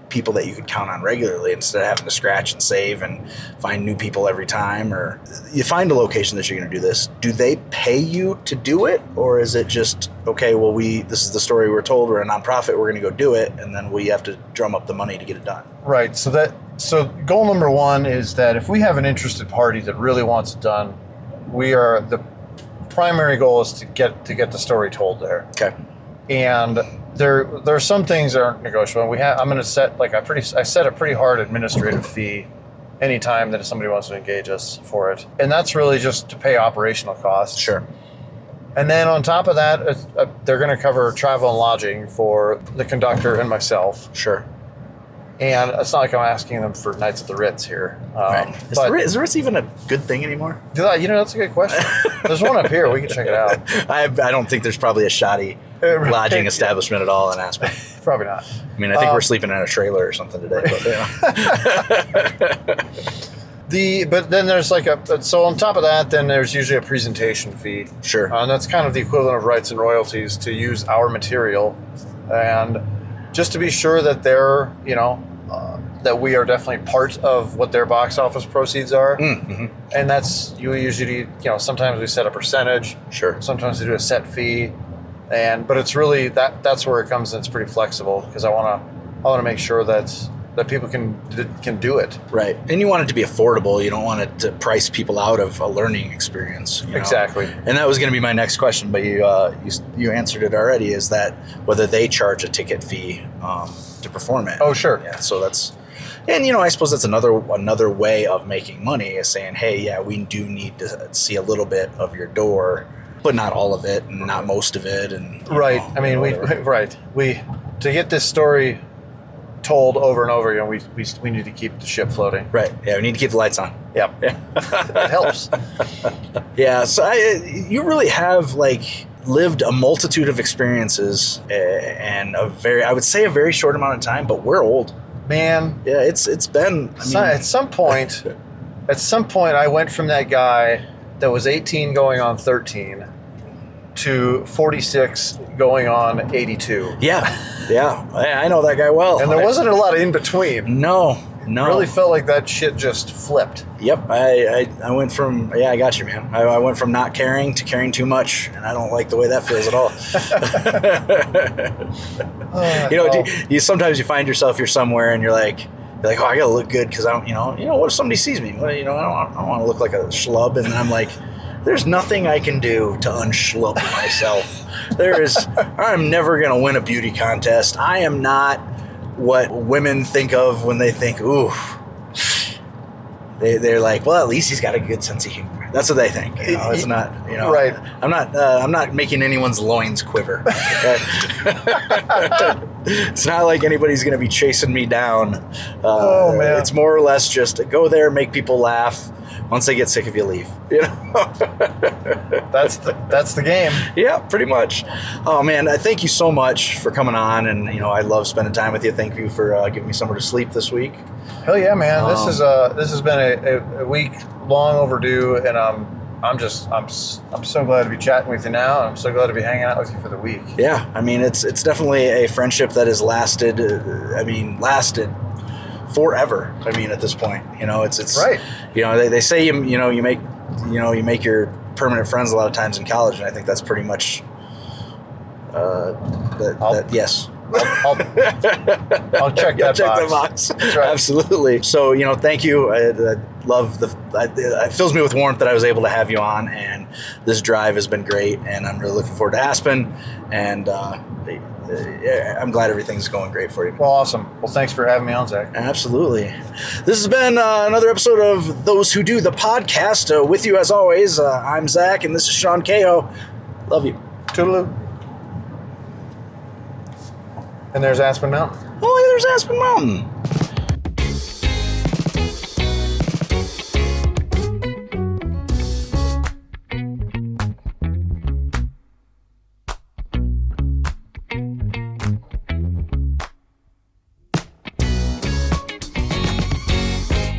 Speaker 1: people that you could count on regularly instead of having to scratch and save and find new people every time. Or you find a location that you're going to do this. Do they pay you to do it? Or is it just, okay, well, this is the story we're told, we're a nonprofit, we're going to go do it, and then we have to drum up the money to get it done?
Speaker 7: Right. So goal number one is that if we have an interested party that really wants it done, the primary goal is to get the story told there.
Speaker 1: Okay.
Speaker 7: And there are some things that aren't negotiable. I'm going to set I set a pretty hard administrative fee anytime that somebody wants to engage us for it, and that's really just to pay operational costs.
Speaker 1: Sure.
Speaker 7: And then on top of that, they're going to cover travel and lodging for the conductor and myself.
Speaker 1: Sure.
Speaker 7: And it's not like I'm asking them for nights at the Ritz here.
Speaker 1: Right. Is the Ritz even a good thing anymore?
Speaker 7: That's a good question. There's one up here. We can check it out.
Speaker 1: I don't think there's probably a shoddy lodging establishment at all in Aspen.
Speaker 7: Probably not.
Speaker 1: I mean, I think we're sleeping in a trailer or something today. But,
Speaker 7: But then there's so on top of that, then there's usually a presentation fee.
Speaker 1: Sure.
Speaker 7: And that's kind of the equivalent of rights and royalties to use our material. And just to be sure that they're, that we are definitely part of what their box office proceeds are.
Speaker 1: Mm-hmm.
Speaker 7: And that's, you usually, sometimes we set a percentage.
Speaker 1: Sure.
Speaker 7: Sometimes we do a set fee. But it's really, that's where it comes in. It's pretty flexible, because I want to make sure that people can do it.
Speaker 1: Right. And you want it to be affordable. You don't want it to price people out of a learning experience.
Speaker 7: Exactly.
Speaker 1: And that was going to be my next question, but you answered it already, is that whether they charge a ticket fee to perform it.
Speaker 7: Oh, sure.
Speaker 1: Yeah. So that's, and I suppose that's another way of making money, is saying, hey, yeah, we do need to see a little bit of your door, but not all of it and not most of it. And
Speaker 7: right. I mean, we to get this story told over and over again, we need to keep the ship floating.
Speaker 1: Right. Yeah, we need to keep the lights on.
Speaker 7: Yep. Yeah. That helps.
Speaker 1: Yeah. So you really have lived a multitude of experiences and I would say a very short amount of time, but we're old.
Speaker 7: Man.
Speaker 1: Yeah, it's been.
Speaker 7: At some point, I went from that guy that was 18 going on 13 to 46 going on 82.
Speaker 1: Yeah. I know that guy well.
Speaker 7: And there wasn't a lot of in between.
Speaker 1: No.
Speaker 7: Really felt like that shit just flipped.
Speaker 1: Yep. I went from, I got you, man. I went from not caring to caring too much, and I don't like the way that feels at all. Sometimes you find yourself, you're somewhere and you're like, oh, I gotta look good because I don't, what if somebody sees me? Well, I don't want to look like a schlub. And then I'm like, there's nothing I can do to unschlub myself. I'm never gonna win a beauty contest. I am not what women think of when they think, ooh. They're like, well, at least he's got a good sense of humor. That's what they think. It's not,
Speaker 7: Right.
Speaker 1: I'm not making anyone's loins quiver. Okay? It's not like anybody's going to be chasing me down.
Speaker 7: Oh man.
Speaker 1: It's more or less just go there, make people laugh. Once they get sick of you, leave.
Speaker 7: That's the game.
Speaker 1: Yeah, pretty much. Oh man, thank you so much for coming on, and I love spending time with you. Thank you for giving me somewhere to sleep this week.
Speaker 7: Hell yeah, man! This has been a week long overdue, and I'm so glad to be chatting with you now. I'm so glad to be hanging out with you for the week.
Speaker 1: Yeah, I mean it's definitely a friendship that has lasted. Forever. I mean, at this point, it's
Speaker 7: right.
Speaker 1: They say you make your permanent friends a lot of times in college, and I think that's pretty much yes.
Speaker 7: I'll check that box.
Speaker 1: That's
Speaker 7: right.
Speaker 1: Absolutely. So, thank you. I love it fills me with warmth that I was able to have you on, and this drive has been great, and I'm really looking forward to Aspen, and I'm glad everything's going great for you.
Speaker 7: Well, awesome. Well, thanks for having me on, Zach.
Speaker 1: Absolutely. This has been another episode of Those Who Do the Podcast. With you as always, I'm Zach, and this is Sean Kehoe. Love you.
Speaker 7: Toodaloo. And there's Aspen Mountain.
Speaker 1: Oh, yeah, there's Aspen Mountain.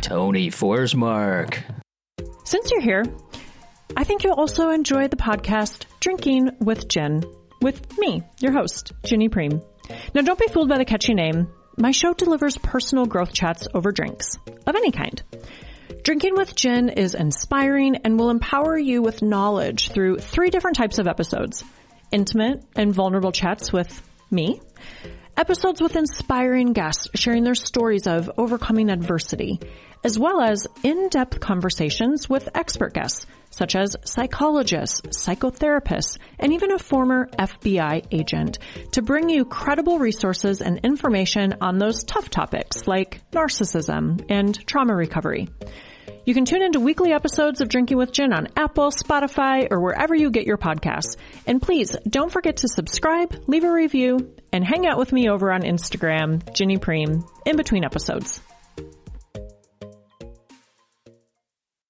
Speaker 10: Tony Forsmark.
Speaker 11: Since you're here, I think you'll also enjoy the podcast Drinking with Jen, with me, your host, Ginny Preem. Now, don't be fooled by the catchy name. My show delivers personal growth chats over drinks, of any kind. Drinking with Jen is inspiring and will empower you with knowledge through 3 different types of episodes. Intimate and vulnerable chats with me. Episodes with inspiring guests sharing their stories of overcoming adversity, as well as in-depth conversations with expert guests, such as psychologists, psychotherapists, and even a former FBI agent, to bring you credible resources and information on those tough topics like narcissism and trauma recovery. You can tune into weekly episodes of Drinking with Jen on Apple, Spotify, or wherever you get your podcasts. And please don't forget to subscribe, leave a review, and hang out with me over on Instagram, Ginny Preem, in between episodes.